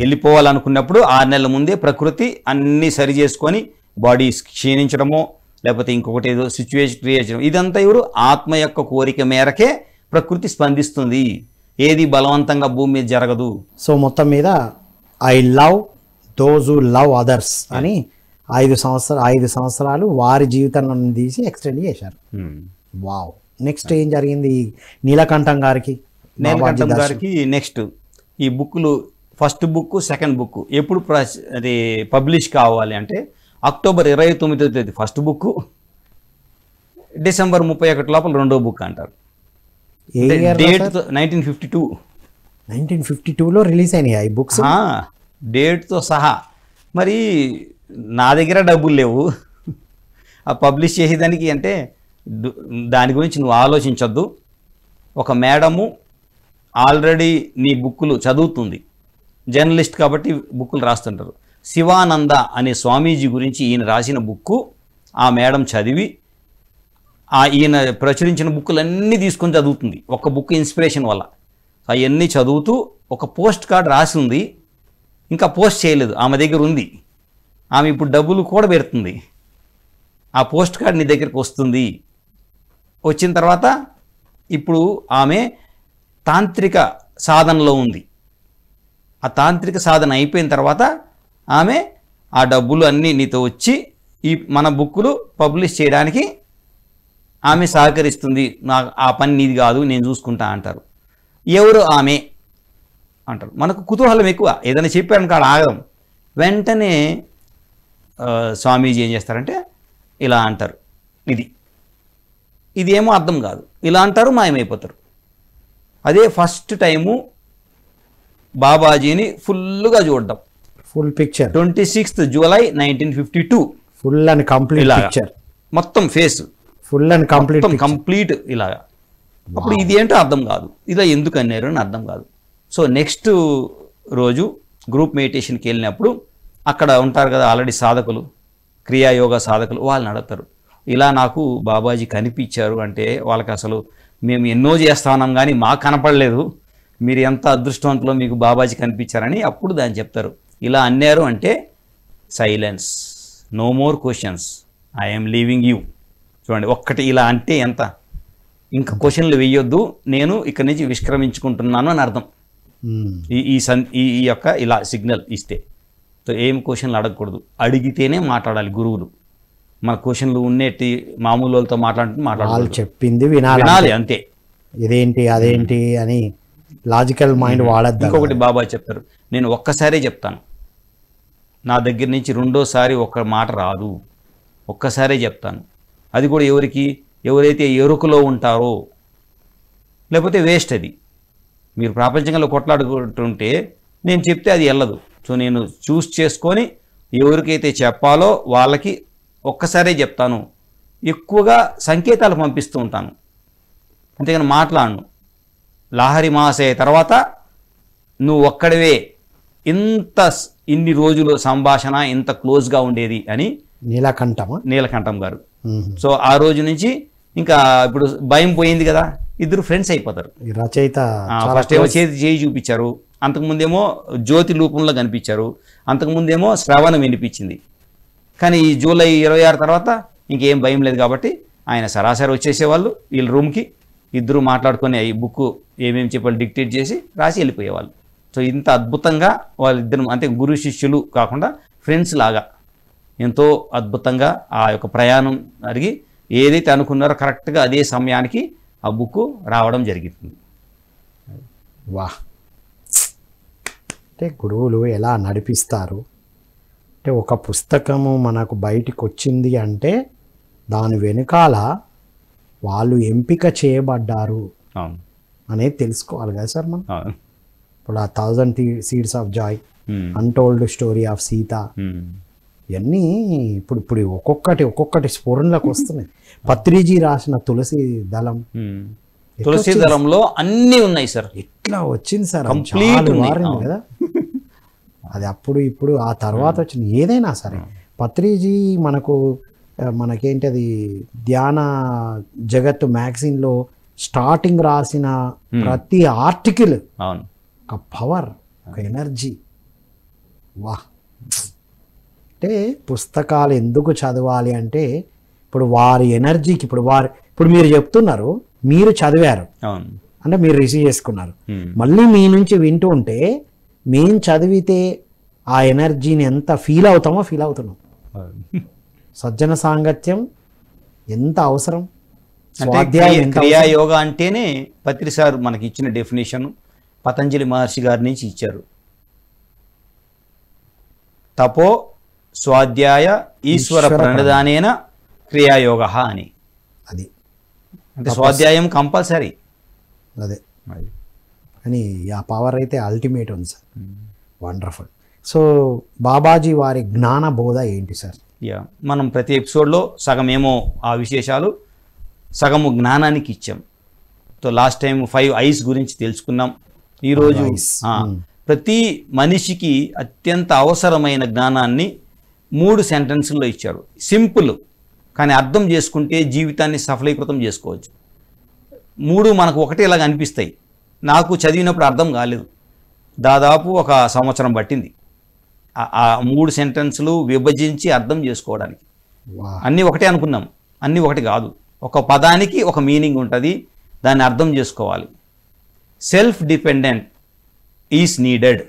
వెళ్ళిపోవాలనుకున్నప్పుడు 6 నెలల ముందే ప్రకృతి అన్ని సరి చేసుకొని బాడీ క్షీణించడమో లేకపోతే ఇంకొకటి ఏదో సిచ్యువేషన్ క్రియేట్ చేయడం, ఇదంతా ఎవరు ఆత్మ యొక్క కోరిక మేరకే ప్రకృతి స్పందిస్తుంది. ఏది బలవంతంగా భూమి మీద జరగదు. సో మొత్తం మీద I love those who love others అని 5 సంవత్సరాలు వారి జీవితంలో తీసి ఎక్స్టెండ్ చేశారు. వావ్. నెక్స్ట్ ఏం జరిగింది నీలకంఠం గారికి? నెక్స్ట్ ఈ బుక్లు ఫస్ట్ బుక్ సెకండ్ బుక్ ఎప్పుడు అది పబ్లిష్ కావాలి అంటే అక్టోబర్ 29వ తేదీ ఫస్ట్ బుక్, డిసెంబర్ 31 లోపల రెండో బుక్ అంటారు. డేట్ 1952లో రిలీజ్ అయినాయి ఈ బుక్స్ డేట్తో సహా. మరి నా దగ్గర డబ్బులు లేవు ఆ పబ్లిష్ చేసేదానికి. అంటే దాని గురించి నువ్వు ఆలోచించొద్దు. ఒక మేడము ఆల్రెడీ నీ బుక్కులు చదువుతుంది, జర్నలిస్ట్ కాబట్టి బుక్కులు రాస్తుంటారు. శివానంద అనే స్వామీజీ గురించి ఈయన రాసిన బుక్కు ఆ మేడం చదివి ఈయన ప్రచురించిన బుక్కులన్నీ తీసుకొని చదువుతుంది. ఒక బుక్ ఇన్స్పిరేషన్ వల్ల అవన్నీ చదువుతూ ఒక పోస్ట్ కార్డ్ రాసి ఉంది, ఇంకా పోస్ట్ చేయలేదు, ఆమె దగ్గర ఉంది. ఆమె ఇప్పుడు డబ్బులు కూడా పెడుతుంది. ఆ పోస్ట్ కార్డ్ నీ దగ్గరికి వస్తుంది. వచ్చిన తర్వాత ఇప్పుడు ఆమె తాంత్రిక సాధనలో ఉంది. ఆ తాంత్రిక సాధన అయిపోయిన తర్వాత ఆమె ఆ డబ్బులు అన్నీ నీతో వచ్చి ఈ మన బుక్కులు పబ్లిష్ చేయడానికి ఆమె సహకరిస్తుంది. నాకు ఆ పని నీది కాదు, నేను చూసుకుంటా అంటారు. ఎవరు ఆమె అంటారు. మనకు కుతూహలం ఎక్కువ, ఏదైనా చెప్పాను కాడ ఆగం. వెంటనే స్వామీజీ ఏం చేస్తారంటే ఇలా అంటారు, ఇది ఏమో అర్థం కాదు, ఇలా అంటారు, మాయమైపోతారు. అదే ఫస్ట్ టైము బాబాజీని ఫుల్గా చూడడం. Full picture 26th July 1952 full and complete picture, మొత్తం ఫేస్ ఫుల్ అండ్ కంప్లీట్ ఇలాగా. అప్పుడు ఇది ఏంటో అర్థం కాదు, ఇలా ఎందుకు అన్నారు అని అర్థం కాదు. సో నెక్స్ట్ రోజు గ్రూప్ మెడిటేషన్కి వెళ్ళినప్పుడు అక్కడ ఉంటారు కదా ఆల్రెడీ సాధకులు, క్రియాయోగ సాధకులు, వాళ్ళని అడుగుతారు, ఇలా నాకు బాబాజీ కనిపించారు అంటే వాళ్ళకి అసలు మేము ఎన్నో చేస్తా ఉన్నాం కానీ మాకు కనపడలేదు, మీరు ఎంత అదృష్టవంతులో మీకు బాబాజీ కనిపించారని అప్పుడు దాన్ని చెప్తారు. ఇలా అన్నారు అంటే silence, no more questions, I'm leaving you. చూడండి ఒక్కటి ఇలా అంటే ఎంత, ఇంకా క్వశ్చన్లు వేయొద్దు, నేను ఇక్కడి నుంచి విష్క్రమించుకుంటున్నాను అని అర్థం. ఈ యొక్క ఇలా సిగ్నల్ ఇస్తే ఏం క్వశ్చన్లు అడగకూడదు, అడిగితేనే మాట్లాడాలి గురువులు. మన క్వశ్చన్లు ఉన్నట్టు మామూలు వాళ్ళతో మాట్లాడాలి, చెప్పింది వినాలి అంతే. ఇదేంటి అదేంటి అని లాజికల్ మైండ్ వాడద్దు. ఇంకొకటి బాబా చెప్తారు, నేను ఒక్కసారే చెప్తాను, నా దగ్గర నుంచి రెండోసారి ఒక్క మాట రాదు, ఒక్కసారే చెప్తాను. అది కూడా ఎవరైతే ఎరుకలో ఉంటారో, లేకపోతే వేస్ట్. అది మీరు ప్రపంచంలో కొట్లాడుకుంటుంటే నేను చెప్తే అది వెళ్ళదు. సో నేను చూస్ చేసుకొని ఎవరికైతే చెప్పాలో వాళ్ళకి ఒక్కసారే చెప్తాను. ఎక్కువగా సంకేతాలు పంపిస్తూ ఉంటాను, అంతేగాని మాట్లాడను. లాహరి మహాశయ తర్వాత నువ్వు ఒక్కడివే ఇన్ని రోజులు సంభాషణ ఇంత క్లోజ్గా ఉండేది అని నీలకంఠం గారు. సో ఆ రోజు నుంచి ఇంకా ఇప్పుడు భయం పోయింది కదా, ఇద్దరు ఫ్రెండ్స్ అయిపోతారు. రచయిత ఫస్ట్ ఏమో చేయి చూపించారు, అంతకుముందేమో జ్యోతి రూపంలో కనిపించారు, అంతకుముందేమో శ్రవణం వినిపించింది. కానీ ఈ జూలై 26 తర్వాత ఇంకేం భయం లేదు కాబట్టి ఆయన సరాసరి వచ్చేసేవాళ్ళు వీళ్ళ రూమ్కి, ఇద్దరు మాట్లాడుకొని ఈ బుక్ ఏమేమి చెప్పాలి డిక్టేట్ చేసి రాసి వెళ్ళిపోయేవాళ్ళు. సో ఇంత అద్భుతంగా వాళ్ళిద్దరు అంటే గురు శిష్యులు కాకుండా ఫ్రెండ్స్ లాగా ఎంతో అద్భుతంగా ఆ యొక్క ప్రయాణం జరిగి ఏదైతే అనుకున్నారో కరెక్ట్గా అదే సమయానికి ఆ బుక్ రావడం జరిగింది. వా, అంటే గురువులు ఎలా నడిపిస్తారు అంటే ఒక పుస్తకము మనకు బయటికి వచ్చింది అంటే దాని వెనుకాల వాళ్ళు ఎంపిక చేయబడ్డారు అనేది తెలుసుకోవాలి కదా సార్ మనం. ఇప్పుడు ఆ 1000 Seeds of Joy, untold story of Sita, ఇవన్నీ ఇప్పుడు ఒక్కొక్కటి స్ఫురణలోకి వస్తున్నాయి. పత్రిజీ రాసిన తులసి దళంలో అన్నీ ఉన్నాయి సార్. ఎట్లా వచ్చింది సార్, మారింది కదా అది. అప్పుడు ఇప్పుడు ఆ తర్వాత వచ్చింది ఏదైనా సరే. పత్రిజీ మనకేంటి అది ధ్యాన జగత్తు మ్యాగజైన్లో స్టార్టింగ్ రాసిన ప్రతి ఆర్టికల్ ఒక పవర్, ఒక ఎనర్జీ. వా, అంటే పుస్తకాలు ఎందుకు చదవాలి అంటే ఇప్పుడు వారి ఎనర్జీకి ఇప్పుడు మీరు చెప్తున్నారు, మీరు చదివారు అంటే మీరు రిసీవ్ చేసుకున్నారు, మళ్ళీ మీ నుంచి వింటూ ఉంటే మేము చదివితే ఆ ఎనర్జీని ఎంత ఫీల్ అవుతున్నాం. సజ్జన సాంగత్యం ఎంత అవసరం. క్రియాయోగ అంటేనే పత్రి సార్ మనకి ఇచ్చిన డెఫినేషన్ పతంజలి మహర్షి గారి నుంచి ఇచ్చారు. తపో స్వాధ్యాయ ఈశ్వర ప్రణిధానేన క్రియాయోగ అని. అది అంటే స్వాధ్యాయం కంపల్సరీ. అదే అని ఆ పవర్ అయితే అల్టిమేట్ ఉంది సార్. వండర్ఫుల్. సో బాబాజీ వారి జ్ఞాన బోధ ఏంటి సార్? మనం ప్రతి ఎపిసోడ్లో సగమేమో ఆ విశేషాలు, సగము జ్ఞానానికి ఇచ్చాం. సో లాస్ట్ టైం 5 ఐస్ గురించి తెలుసుకున్నాం. ఈరోజు ప్రతి మనిషికి అత్యంత అవసరమైన జ్ఞానాన్ని 3 సెంటెన్సుల్లో ఇచ్చారు. సింపుల్, కానీ అర్థం చేసుకుంటే జీవితాన్ని సఫలీకృతం చేసుకోవచ్చు. 3 మనకు ఒకటేలాగా అనిపిస్తాయి. నాకు చదివినప్పుడు అర్థం కాలేదు, దాదాపు 1 సంవత్సరం పట్టింది ఆ 3 సెంటెన్సులు విభజించి అర్థం చేసుకోవడానికి. అన్నీ ఒకటే అనుకున్నాం, అన్నీ ఒకటి కాదు. ఒక పదానికి ఒక మీనింగ్ ఉంటుంది, దాన్ని అర్థం చేసుకోవాలి. Self dependent is needed.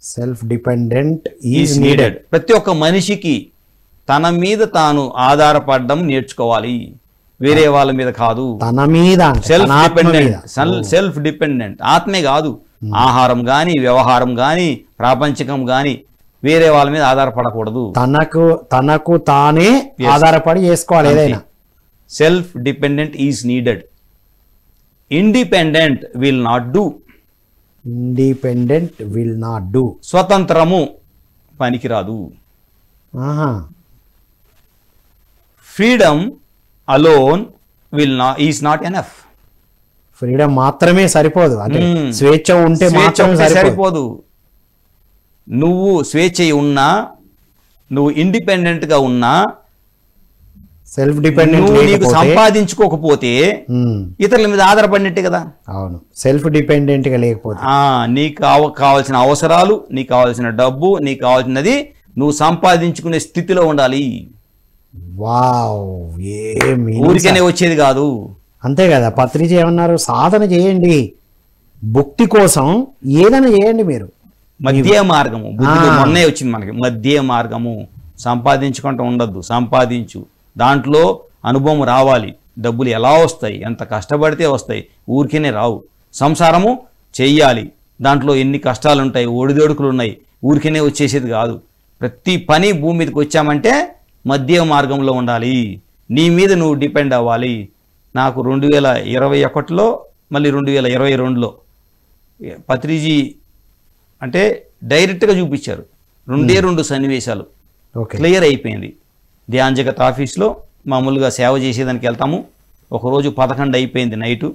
Self dependent is needed. ప్రతి ఒక్క మనిషికి తన మీద తాను ఆధారపడడం నేర్చుకోవాలి, వేరే వాళ్ళ మీద కాదు. తన మీద సెల్ఫ్ డిపెండెంట్ ఆత్మే కాదు, ఆహారం కానీ వ్యవహారం కానీ ప్రాపంచికం కానీ వేరే వాళ్ళ మీద ఆధారపడకూడదు. తనకు తానే ఆధారపడి చేసుకోవాలి ఏదైనా. Self dependent is needed. Independent will not do. Independent will not do. స్వతంత్రము పనికిరాదు. Freedom alone is not enough. Freedom మాత్రమే సరిపోదు, అంటే స్వేచ్ఛ ఉంటే మాత్రం సరిపోదు. నువ్వు స్వేచ్ఛ ఉన్నా, నువ్వు ఇండిపెండెంట్గా ఉన్నా, సెల్ఫ్ డిపెండెంట్ నువ్వు నీకు సంపాదించుకోకపోతే ఇతరుల మీద ఆధారపడినట్టే కదా. అవును, సెల్ఫ్ డిపెండెంట్ గా లేకపోతే నీకు కావాల్సిన అవసరాలు, నీకు కావాల్సిన డబ్బు, నీకు కావాల్సినది నువ్వు సంపాదించుకునే స్థితిలో ఉండాలి. వావ్, ఏమి ఊరికనే వచ్చేది కాదు. అంతే కదా, పత్రిజ ఏమన్నారు, సాధన చేయండి, భుక్తి కోసం ఏదైనా చేయండి. మీరు మధ్య మార్గము, బుద్ధిలో మొన్నే వచ్చింది మనకి, మధ్య మార్గము. సంపాదించుకుంటూ ఉండద్దు, సంపాదించు, దాంట్లో అనుభవం రావాలి. డబ్బులు ఎలా వస్తాయి, ఎంత కష్టపడితే వస్తాయి, ఊరికేనే రావు. సంసారము చెయ్యాలి, దాంట్లో ఎన్ని కష్టాలు ఉంటాయి, ఒడిదొడుకులు ఉన్నాయి, ఊరికేనే వచ్చేసేది కాదు. ప్రతి పని భూమి మీదకి వచ్చామంటే మధ్య మార్గంలో ఉండాలి. నీ మీద నువ్వు డిపెండ్ అవ్వాలి. నాకు 2021లో మళ్ళీ 2022లో పత్రిజీ అంటే డైరెక్ట్గా చూపించారు. 2 సన్నివేశాలు క్లియర్ అయిపోయింది. ధ్యాన్ జగత్ ఆఫీస్లో మామూలుగా సేవ చేసేదానికి వెళ్తాము. ఒకరోజు 11 అయిపోయింది నైటు,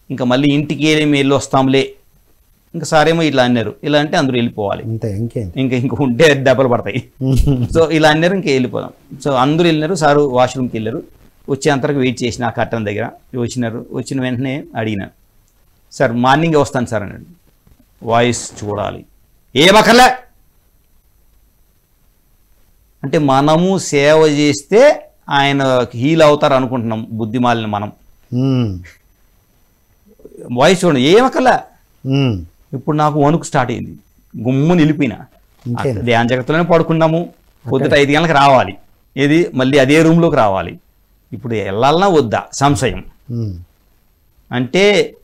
ఇంకా మళ్ళీ ఇంటికి వెళ్ళి వస్తాంలే, ఇంకా సారేమో ఇట్లా అన్నారు. ఇలా అంటే అందరూ వెళ్ళిపోవాలి, ఇంకా ఉంటే దెబ్బలు పడతాయి. సో ఇలా అన్నారు, ఇంకా వెళ్ళిపోదాం. సో అందరూ వెళ్ళినారు, సారు వాష్రూమ్కి వెళ్ళారు. వచ్చేంతవరకు వెయిట్ చేసిన ఆ కట్టన్ దగ్గర. వచ్చినారు, వచ్చిన వెంటనే అడిగినాను, సార్ మార్నింగే వస్తాను సార్ అన్నాడు. వాయిస్ చూడాలి, ఏమక్కర్లే అంటే మనము సేవ చేస్తే ఆయన హీల్ అవుతారు అనుకుంటున్నాం, బుద్ధిమాలిన మనం. వాయిస్ చూడండి, ఏమక్కర్లే. ఇప్పుడు నాకు వణుకు స్టార్ట్ అయింది, గుమ్ముని వెళ్ళిపోయినా. ధ్యాన జగత్తులోనే పడుకున్నాము. పొద్దుట 5 గంటలకు రావాలి, ఏది మళ్ళీ అదే రూమ్లోకి రావాలి. ఇప్పుడు వెళ్ళాలన్నా వద్దా సంశయం. అంటే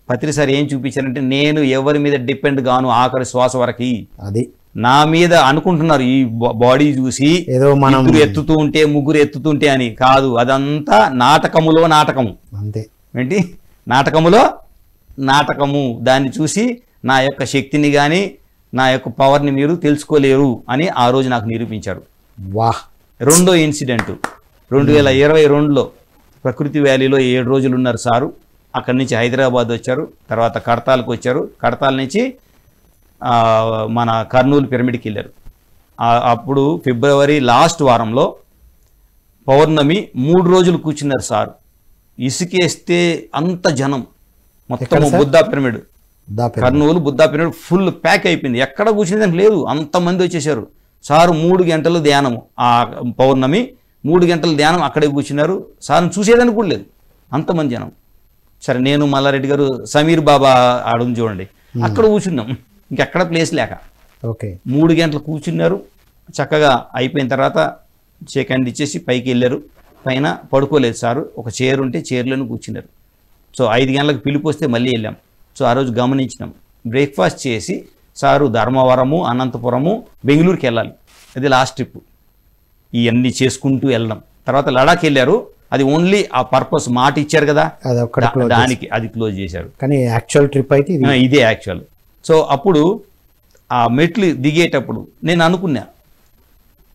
పత్రి సార్ ఏం చూపించారంటే, నేను ఎవరి మీద డిపెండ్ గాను ఆఖరి శ్వాస వరకు. అది నా మీద అనుకుంటున్నారు ఈ బాడీ చూసి, ఏదో మనం ఎత్తుతూ ఉంటే, ముగ్గురు ఎత్తుతుంటే అని కాదు. అదంతా నాటకములో నాటకము. అంతే ఏంటి, నాటకములో నాటకము. దాన్ని చూసి నా యొక్క శక్తిని కానీ నా యొక్క పవర్ని మీరు తెలుసుకోలేరు అని ఆ రోజు నాకు నిరూపించారు. వాహ్. రెండో ఇన్సిడెంట్ 2022లో ప్రకృతి వ్యాలీలో 7 రోజులు ఉన్నారు సారు. అక్కడి నుంచి హైదరాబాద్ వచ్చారు, తర్వాత కడతాలకు వచ్చారు, కడతాల నుంచి మన కర్నూలు పిరమిడ్కి వెళ్ళారు. అప్పుడు ఫిబ్రవరి లాస్ట్ వారంలో పౌర్ణమి 3 రోజులు కూర్చున్నారు సారు. ఇసుకేస్తే అంత జనం, మొత్తం Buddha pyramid, Kurnool Buddha pyramid full pack అయిపోయింది. ఎక్కడ కూర్చునేదానికి లేదు, అంతమంది వచ్చేసారు. సారు 3 గంటలు ధ్యానము, ఆ పౌర్ణమి 3 గంటల ధ్యానం అక్కడే కూర్చున్నారు. సార్ని చూసేదానికి కూడా లేదు, అంతమంది జనం. సరే, నేను మల్లారెడ్డి గారు సమీర్ బాబా ఆడుని చూడండి, అక్కడ కూర్చున్నాం, ఇంకెక్కడ ప్లేస్ లేక. ఓకే, 3 గంటలు కూర్చున్నారు. చక్కగా అయిపోయిన తర్వాత షేక్ హ్యాండ్ ఇచ్చేసి పైకి వెళ్ళారు. పైన పడుకోలేదు సారు, ఒక చైర్ ఉంటే చైర్లోనే కూర్చున్నారు. సో 5 గంటలకు పిలుపు వస్తే మళ్ళీ వెళ్ళాం. సో ఆ రోజు గమనించినాం, బ్రేక్ఫాస్ట్ చేసి సారు ధర్మవరము, అనంతపురము, బెంగళూరుకి వెళ్ళాలి. అది లాస్ట్ ట్రిప్. ఇవన్నీ చేసుకుంటూ వెళ్ళడం. తర్వాత లడాక్ వెళ్ళారు. అది ఓన్లీ ఆ పర్పస్, మాట ఇచ్చారు కదా, దానికి అది క్లోజ్ చేశారు. కానీ యాక్చువల్ ట్రిప్ అయితే ఇదే యాక్చువల్. సో అప్పుడు ఆ మెట్లు దిగేటప్పుడు నేను అనుకున్నా,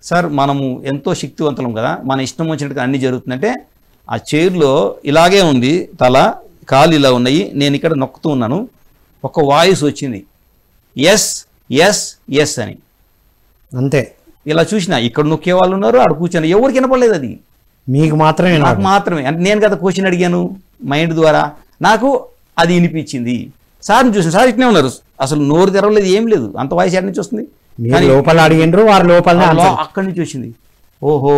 సార్ మనము ఎంతో శక్తివంతులం కదా, మన ఇష్టం వచ్చినట్టుగా అన్నీ జరుగుతుందంటే, ఆ చైర్లో ఇలాగే ఉంది తల, కాలు ఇలా ఉన్నాయి, నేను ఇక్కడ నొక్కుతూ ఉన్నాను. ఒక వాయిస్ వచ్చింది, ఎస్ ఎస్ ఎస్ అని. అంతే. ఇలా చూసినా, ఇక్కడ నొక్కే వాళ్ళు ఉన్నారు, ఆడ కూర్చొని, ఎవరికి వినపడలేదు. అది మీకు మాత్రమే, నాకు మాత్రమే. అంటే నేను కదా క్వశ్చన్ అడిగాను మైండ్ ద్వారా, నాకు అది వినిపించింది. సార్ని చూసిన, సార్ ఇట్నే ఉన్నారు, అసలు నోరు తెరవలేదు, ఏం లేదు, అంత వాయిస్ ఎక్కడి నుంచి వస్తుంది. లోపల అడిగినారు, వారి లోపల అక్కడి నుంచి వచ్చింది. ఓహో,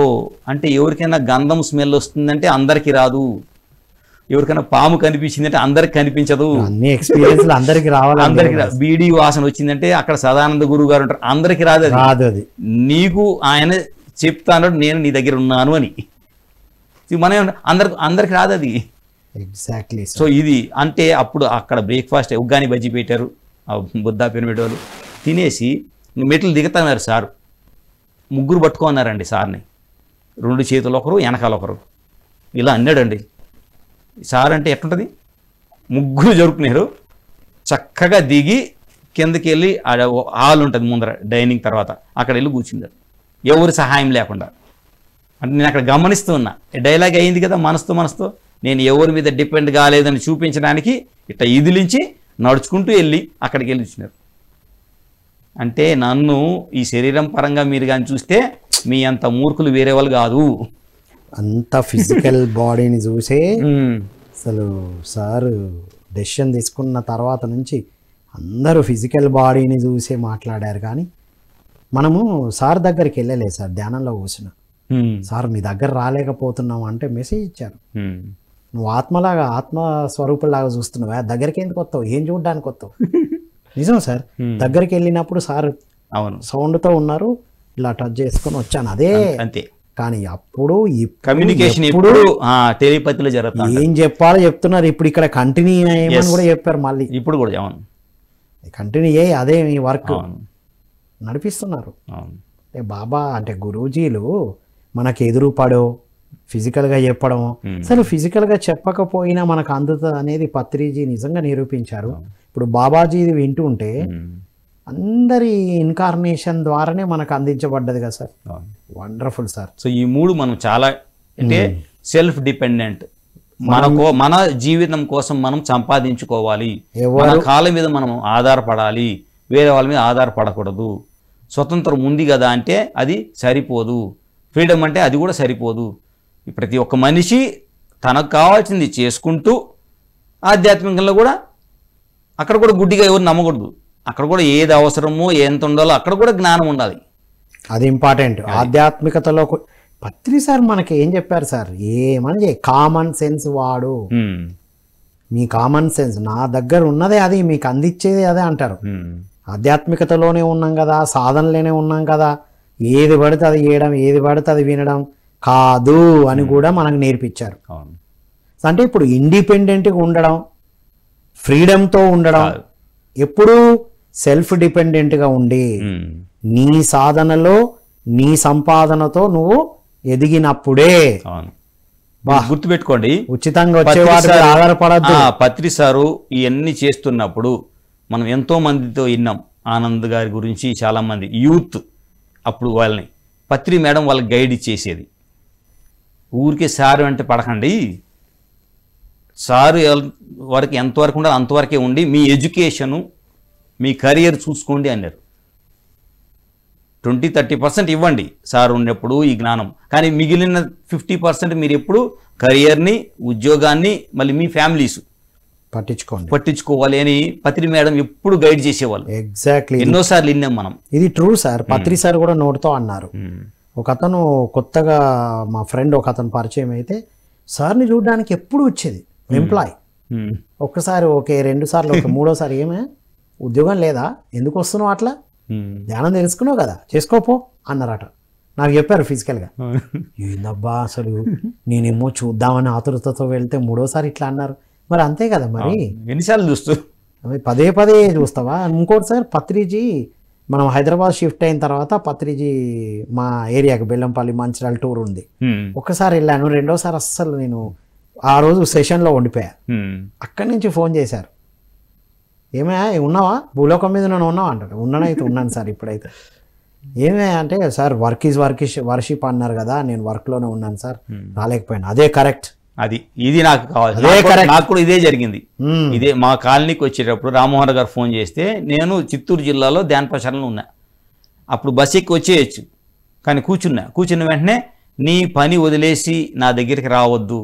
అంటే ఎవరికైనా గంధం స్మెల్ వస్తుందంటే అందరికీ రాదు, ఎవరికైనా పాము కనిపించిందంటే అందరికి కనిపించదు. అన్ని ఎక్స్పీరియన్స్ అందరికి రావాలి, అందరికి రాదు. బీడీ వాసన వచ్చిందంటే అక్కడ సదానంద గురువు గారు ఉంటారు, అందరికి రాదు. అది నీకు ఆయన చెప్తాను, నేను నీ దగ్గర ఉన్నాను అని. మనం అందరికి రాదు అది. ఎగ్జాక్ట్లీ. సో ఇది అంటే అప్పుడు అక్కడ బ్రేక్ఫాస్ట్ ఉగ్గాని బజ్జీ పెట్టారు బుద్ధా పిరమిడ్ వాళ్ళు. తినేసి మెట్లు దిగుతున్నారు సారు. 3 పట్టుకున్నారండి సార్ని, 2 చేతులు ఒకరు, వెనకాల ఒకరు. ఇలా అన్నాడండి సార్. అంటే ఎట్లుంటుంది, 3 జరుపుకున్నారు. చక్కగా దిగి కిందకి వెళ్ళి హాల్ ఉంటుంది ముందర, డైనింగ్ తర్వాత అక్కడ వెళ్ళి కూర్చున్నారు, ఎవరి సహాయం లేకుండా. అంటే నేను అక్కడ గమనిస్తూ ఉన్నా, డైలాగ్ అయింది కదా మనసుతో, నేను ఎవరి మీద డిపెండ్ కాలేదని చూపించడానికి ఇట్లా ఇదిలించి నడుచుకుంటూ వెళ్ళి అక్కడికి వెళ్ళి ఇచ్చినారు. అంటే నన్ను ఈ శరీరం పరంగా మీరు కానీ చూస్తే మీ అంత మూర్ఖులు వేరే వాళ్ళు కాదు. అంత ఫిజికల్ బాడీని చూసే అసలు సార్ డెసిషన్ తీసుకున్న తర్వాత నుంచి అందరూ ఫిజికల్ బాడీని చూసే మాట్లాడారు. కానీ మనము సార్ దగ్గరికి వెళ్ళలేదు సార్, ధ్యానంలో కూర్చున్నా. సార్ మీ దగ్గర రాలేకపోతున్నాం అంటే మెసేజ్ ఇచ్చారు. నువ్వు ఆత్మలాగా ఆత్మస్వరూపులాగా చూస్తున్నావు, దగ్గరికి ఎందుకు వస్తావు, ఏం చూడడానికి వస్తావు? నిజం సార్, దగ్గరికి వెళ్ళినప్పుడు సార్ అవును సౌండ్తో ఉన్నారు, ఇలా టచ్ చేసుకొని వచ్చాను, అదే అంతే. కానీ అప్పుడు కమ్యూనికేషన్ ఎప్పుడు టెలిపతిలో జరుగుతుంది. ఏం చెప్పాలో చెప్తున్నారు. ఇప్పుడు ఇక్కడ కంటిన్యూ అయ్యమని కూడా చెప్పారు. మళ్ళీ ఇప్పుడు కూడా అవును కంటిన్యూ అయ్యి అదే మీ వర్క్ నడిపిస్తున్నారు. అంటే బాబా అంటే గురూజీలు మనకు ఎదురుపడో ఫిజికల్గా చెప్పడం, అసలు ఫిజికల్గా చెప్పకపోయినా మనకు అందుతుంది అనేది పత్రిజీ నిజంగా నిరూపించారు. ఇప్పుడు బాబాజీ వింటూ ఉంటే అందరి ఇన్కార్నేషన్ ద్వారానే మనకు అందించబడ్డది కదా సార్. Wonderful sir. సో ఈ మూడు మనం చాలా అంటే సెల్ఫ్ డిపెండెంట్, మన జీవితం కోసం మనం సంపాదించుకోవాలి, మన కాళ్ళ మీద మనం ఆధారపడాలి, వేరే వాళ్ళ మీద ఆధారపడకూడదు. స్వతంత్రం ఉంది కదా అంటే అది సరిపోదు, ఫ్రీడమ్ అంటే అది కూడా సరిపోదు. ప్రతి ఒక్క మనిషి తనకు కావాల్సింది చేసుకుంటూ ఆధ్యాత్మికంలో కూడా అక్కడ కూడా గుడ్డిగా ఎవరు నమ్మకూడదు. అక్కడ కూడా ఏది అవసరమో ఎంత ఉండాలో అక్కడ కూడా జ్ఞానం ఉండాలి. అది ఇంపార్టెంట్. ఆధ్యాత్మికతలో పత్రి సార్ మనకి ఏం చెప్పారు సార్, ఏమని కామన్ సెన్స్ వాడు, మీ కామన్ సెన్స్ నా దగ్గర ఉన్నదే అది మీకు అందించేది అదే అంటారు. ఆధ్యాత్మికతలోనే ఉన్నాం కదా, సాధనలోనే ఉన్నాం కదా, ఏది పడితే అది చేయడం, ఏది పడితే అది వినడం కాదు అని కూడా మనకు నేర్పించారు. అంటే ఇప్పుడు ఇండిపెండెంట్గా ఉండడం, ఫ్రీడమ్తో ఉండడం, ఎప్పుడు సెల్ఫ్ డిపెండెంట్గా ఉండి నీ సాధనలో నీ సంపాదనతో నువ్వు ఎదిగినప్పుడే. గుర్తుపెట్టుకోండి, ఉచితంగా వచ్చేవాడు ఆధారపడద్దు. పత్రి సారు ఇవన్నీ చేస్తున్నప్పుడు మనం ఎంతో మందితో విన్నాం. ఆనంద్ గారి గురించి చాలామంది యూత్, అప్పుడు వాళ్ళని పత్రి మేడం వాళ్ళకి గైడ్ ఇచ్చేసేది. ఊరికే సారు అంటే పడకండి, సారు వరకు ఎంతవరకు ఉండాలి అంతవరకే ఉండి మీ ఎడ్యుకేషను మీ కెరియర్ చూసుకోండి అన్నారు. 20-30% ఇవ్వండి సార్ ఉన్నప్పుడు ఈ జ్ఞానం, కానీ మిగిలిన 50% మీరు ఎప్పుడు కెరియర్ని, ఉద్యోగాన్ని, మళ్ళీ మీ ఫ్యామిలీస్ పట్టించుకోవాలి అని పత్రి మేడం ఎప్పుడు గైడ్ చేసేవాళ్ళు. ఎగ్జాక్ట్లీ, ఎన్నోసార్లు విన్నాం మనం. ఇది ట్రూ సార్. పత్రి సార్ కూడా నోటితో అన్నారు. ఒక అతను కొత్తగా మా ఫ్రెండ్ ఒక అతను పరిచయం అయితే సార్ని చూడడానికి ఎప్పుడు వచ్చేది ఎంప్లాయ్. ఒక్కసారి ఓకే, 2 సార్లు ఓకే, 3వ సారి ఏమే ఉద్యోగం లేదా, ఎందుకు వస్తున్నావు, అట్లా ధ్యానం తెలుసుకున్నావు కదా చేసుకోపో అన్నారట. నాకు చెప్పారు ఫిజికల్గా. ఏందబ్బా అసలు నేనేమో చూద్దామని ఆతురతతో వెళ్తే 3వ సారి ఇట్లా అన్నారు. మరి అంతే కదా, మరి ఎన్నిసార్లు చూస్తూ పదే చూస్తావా? ఇంకోటి సార్, పత్రిజీ మనం హైదరాబాద్ షిఫ్ట్ అయిన తర్వాత పత్రిజీ మా ఏరియాకి బెల్లంపల్లి మంచిర్యాల టూర్ ఉంది. ఒక్కసారి వెళ్ళాను, 2వ సారి అస్సలు నేను ఆ రోజు సెషన్లో ఉండిపోయా. అక్కడి నుంచి ఫోన్ చేశారు, ఏమయ్యా ఉన్నావా, భూలోకం మీద నన్ను ఉన్నావా అంటారు. ఉన్నానైతే ఉన్నాను సార్ ఇప్పుడైతే. ఏమే అంటే సార్ వర్క్ ఈజ్ వర్షిప్ అన్నారు కదా, నేను వర్క్లోనే ఉన్నాను సార్, రాలేకపోయాను. అదే కరెక్ట్, ఇది నాకు కావాలి. నాకు కూడా ఇదే జరిగింది. ఇదే మా కాలనీకి వచ్చేటప్పుడు రామ్మోహన్ గారు ఫోన్ చేస్తే నేను చిత్తూరు జిల్లాలో ధ్యాన ప్రచారంలో ఉన్నా. అప్పుడు బస్ ఎక్కి వచ్చేయచ్చు, కానీ కూర్చున్న వెంటనే నీ పని వదిలేసి నా దగ్గరికి రావద్దు,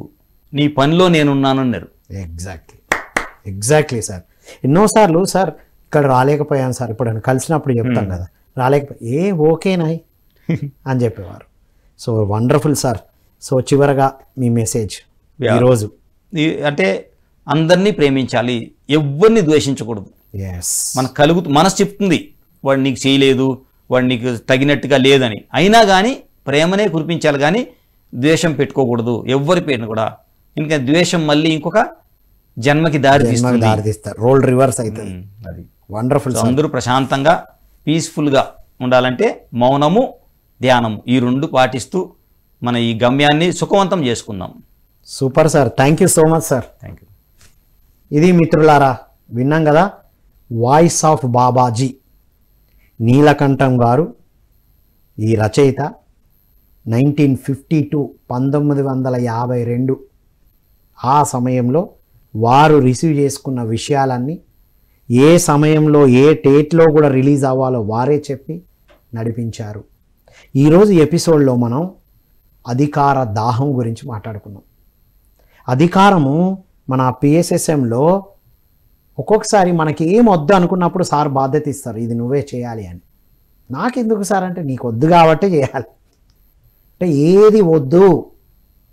నీ పనిలో నేనున్నాను అన్నారు. Exactly sir. ఎన్నోసార్లు సార్ ఇక్కడ రాలేకపోయాను సార్, ఇప్పుడు కలిసినప్పుడు చెప్తాం కదా, ఓకేనాయ్ అని చెప్పేవారు. So wonderful sir. సో చివరగా మీ మెసేజ్ ఈరోజు అంటే అందరినీ ప్రేమించాలి, ఎవరిని ద్వేషించకూడదు. మనసు చెప్తుంది వాడు నీకు చేయలేదు, వాడు నీకు తగినట్టుగా లేదని, అయినా కానీ ప్రేమనే కురిపించాలి, కానీ ద్వేషం పెట్టుకోకూడదు ఎవరి పేరును కూడా. ఇంకా ద్వేషం మళ్ళీ ఇంకొక జన్మకి దారితీస్తారు, రోల్ రివర్స్ అవుతుంది. అది వండర్ఫుల్. అందరూ ప్రశాంతంగా పీస్ఫుల్గా ఉండాలంటే మౌనము, ధ్యానము ఈ 2 పాటిస్తూ మన ఈ గమ్యాన్ని సుఖవంతం చేసుకుందాం. Super sir, thank you so much sir. Thank you. ఇది మిత్రులారా విన్నాం కదా, వాయిస్ ఆఫ్ బాబాజీ నీలకంఠం గారు ఈ రచయిత. 1952 ఆ సమయంలో వారు రిసీవ్ చేసుకున్న విషయాలన్నీ ఏ సమయంలో ఏ డేట్లో కూడా రిలీజ్ అవ్వాలో వారే చెప్పి నడిపించారు. ఈరోజు ఎపిసోడ్లో మనం అధికార దాహం గురించి మాట్లాడుకున్నాం. అధికారము మన పిఎస్ఎస్ఎంలో ఒక్కొక్కసారి మనకి ఏం వద్దు అనుకున్నప్పుడు సార్ బాధ్యత ఇస్తారు, ఇది నువ్వే చేయాలి అని. నాకెందుకు సార్ అంటే నీకు వద్దు కాబట్టే చేయాలి. అంటే ఏది వద్దు,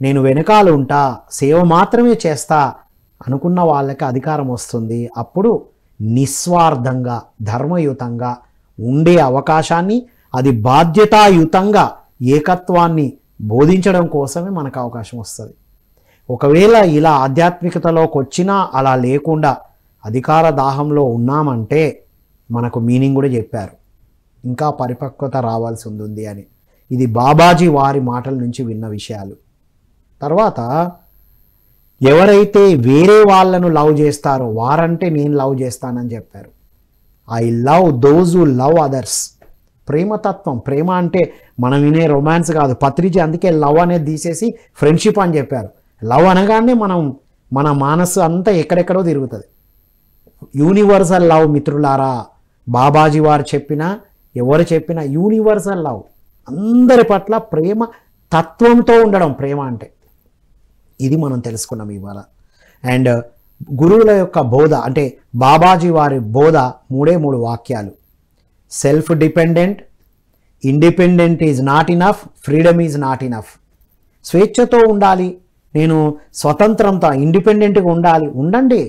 నేను వెనకాల ఉంటా, సేవ మాత్రమే చేస్తా అనుకున్న వాళ్ళకి అధికారం వస్తుంది. అప్పుడు నిస్వార్థంగా ధర్మయుతంగా ఉండే అవకాశాన్ని, అది బాధ్యతాయుతంగా ఏకత్వాన్ని బోధించడం కోసమే మనకు అవకాశం వస్తుంది. ఒకవేళ ఇలా ఆధ్యాత్మికతలోకి వచ్చినా అలా లేకుండా అధికార దాహంలో ఉన్నామంటే మనకు మీనింగ్ కూడా చెప్పారు, ఇంకా పరిపక్వత రావాల్సి ఉంది అని. ఇది బాబాజీ వారి మాటల నుంచి విన్న విషయాలు. తర్వాత ఎవరైతే వేరే వాళ్ళను లవ్ చేస్తారో వారంటే నేను లవ్ చేస్తానని చెప్పారు. I love those who love others. ప్రేమతత్వం, ప్రేమ అంటే మనం వినే రొమాన్స్ కాదు. పత్రిజీ అందుకే లవ్ అనేది తీసేసి ఫ్రెండ్షిప్ అని చెప్పారు. లవ్ అనగానే మన మనసు అంతా ఎక్కడెక్కడో తిరుగుతుంది. యూనివర్సల్ లవ్ మిత్రులారా, బాబాజీ వారు చెప్పినా ఎవరు చెప్పినా యూనివర్సల్ లవ్, అందరి పట్ల ప్రేమ తత్వంతో ఉండడం ప్రేమ అంటే. ఇది మనం తెలుసుకున్నాం ఇవాళ. అండ్ గురువుల యొక్క బోధ అంటే బాబాజీ వారి బోధ 3 వాక్యాలు. Self dependent, independent is not enough, freedom is not enough. స్వేచ్ఛతో ఉండాలి, నేను స్వతంత్రంతో ఇండిపెండెంట్గా ఉండండి.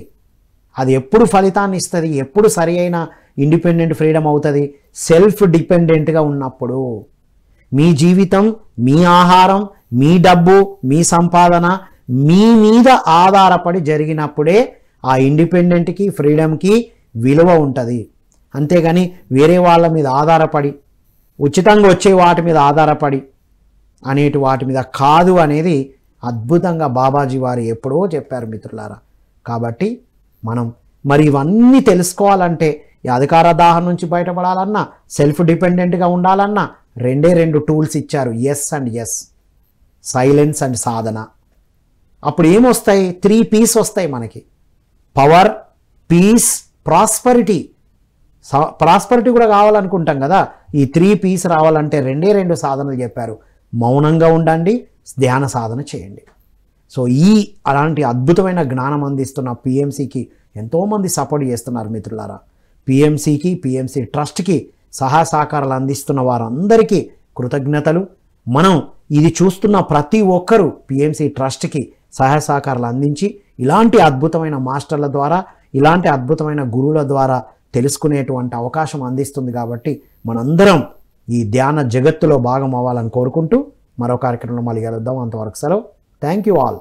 అది ఎప్పుడు ఫలితాన్ని ఇస్తుంది, ఎప్పుడు సరి అయిన ఇండిపెండెంట్ ఫ్రీడమ్ అవుతుంది? సెల్ఫ్ డిపెండెంట్గా ఉన్నప్పుడు. మీ జీవితం, మీ ఆహారం, మీ డబ్బు, మీ సంపాదన మీ మీద ఆధారపడి జరిగినప్పుడే ఆ ఇండిపెండెంట్కి ఫ్రీడమ్కి విలువ ఉంటుంది. అంతేగాని వేరే వాళ్ళ మీద ఆధారపడి, ఉచితంగా వచ్చే వాటి మీద ఆధారపడి అనేటి వాటి మీద కాదు అనేది అద్భుతంగా బాబాజీ వారు ఎప్పుడో చెప్పారు మిత్రులారా. కాబట్టి మనం మరి ఇవన్నీ తెలుసుకోవాలంటే, ఈ అధికార దాహం నుంచి బయటపడాలన్నా, సెల్ఫ్ డిపెండెంట్గా ఉండాలన్నా 2 టూల్స్ ఇచ్చారు, S and S, silence and sadhana. అప్పుడు ఏమొస్తాయి? 3 P's వస్తాయి మనకి. Power, piece, prosperity. ప్రాస్పరిటీ కూడా కావాలనుకుంటాం కదా. ఈ 3 P's రావాలంటే 2 సాధనలు చెప్పారు. మౌనంగా ఉండండి, ధ్యాన సాధన చేయండి. సో అలాంటి అద్భుతమైన జ్ఞానం అందిస్తున్న పిఎంసికి ఎంతోమంది సపోర్ట్ చేస్తున్నారు మిత్రులారా. పిఎంసికి, పిఎంసి ట్రస్ట్కి సహాయ సహకారాలు అందిస్తున్న వారందరికీ కృతజ్ఞతలు. మనం ఇది చూస్తున్న ప్రతి ఒక్కరూ పిఎంసి ట్రస్ట్కి సహాయ సహకారాలు అందించి ఇలాంటి అద్భుతమైన మాస్టర్ల ద్వారా, ఇలాంటి అద్భుతమైన గురువుల ద్వారా తెలుసుకునేటువంటి అవకాశం అందిస్తుంది. కాబట్టి మనందరం ఈ ధ్యాన జగత్తులో భాగం అవ్వాలని కోరుకుంటూ మరో కార్యక్రమంలో మళ్ళీ కలుద్దాం. అంతవరకు సెలవు. Thank you all.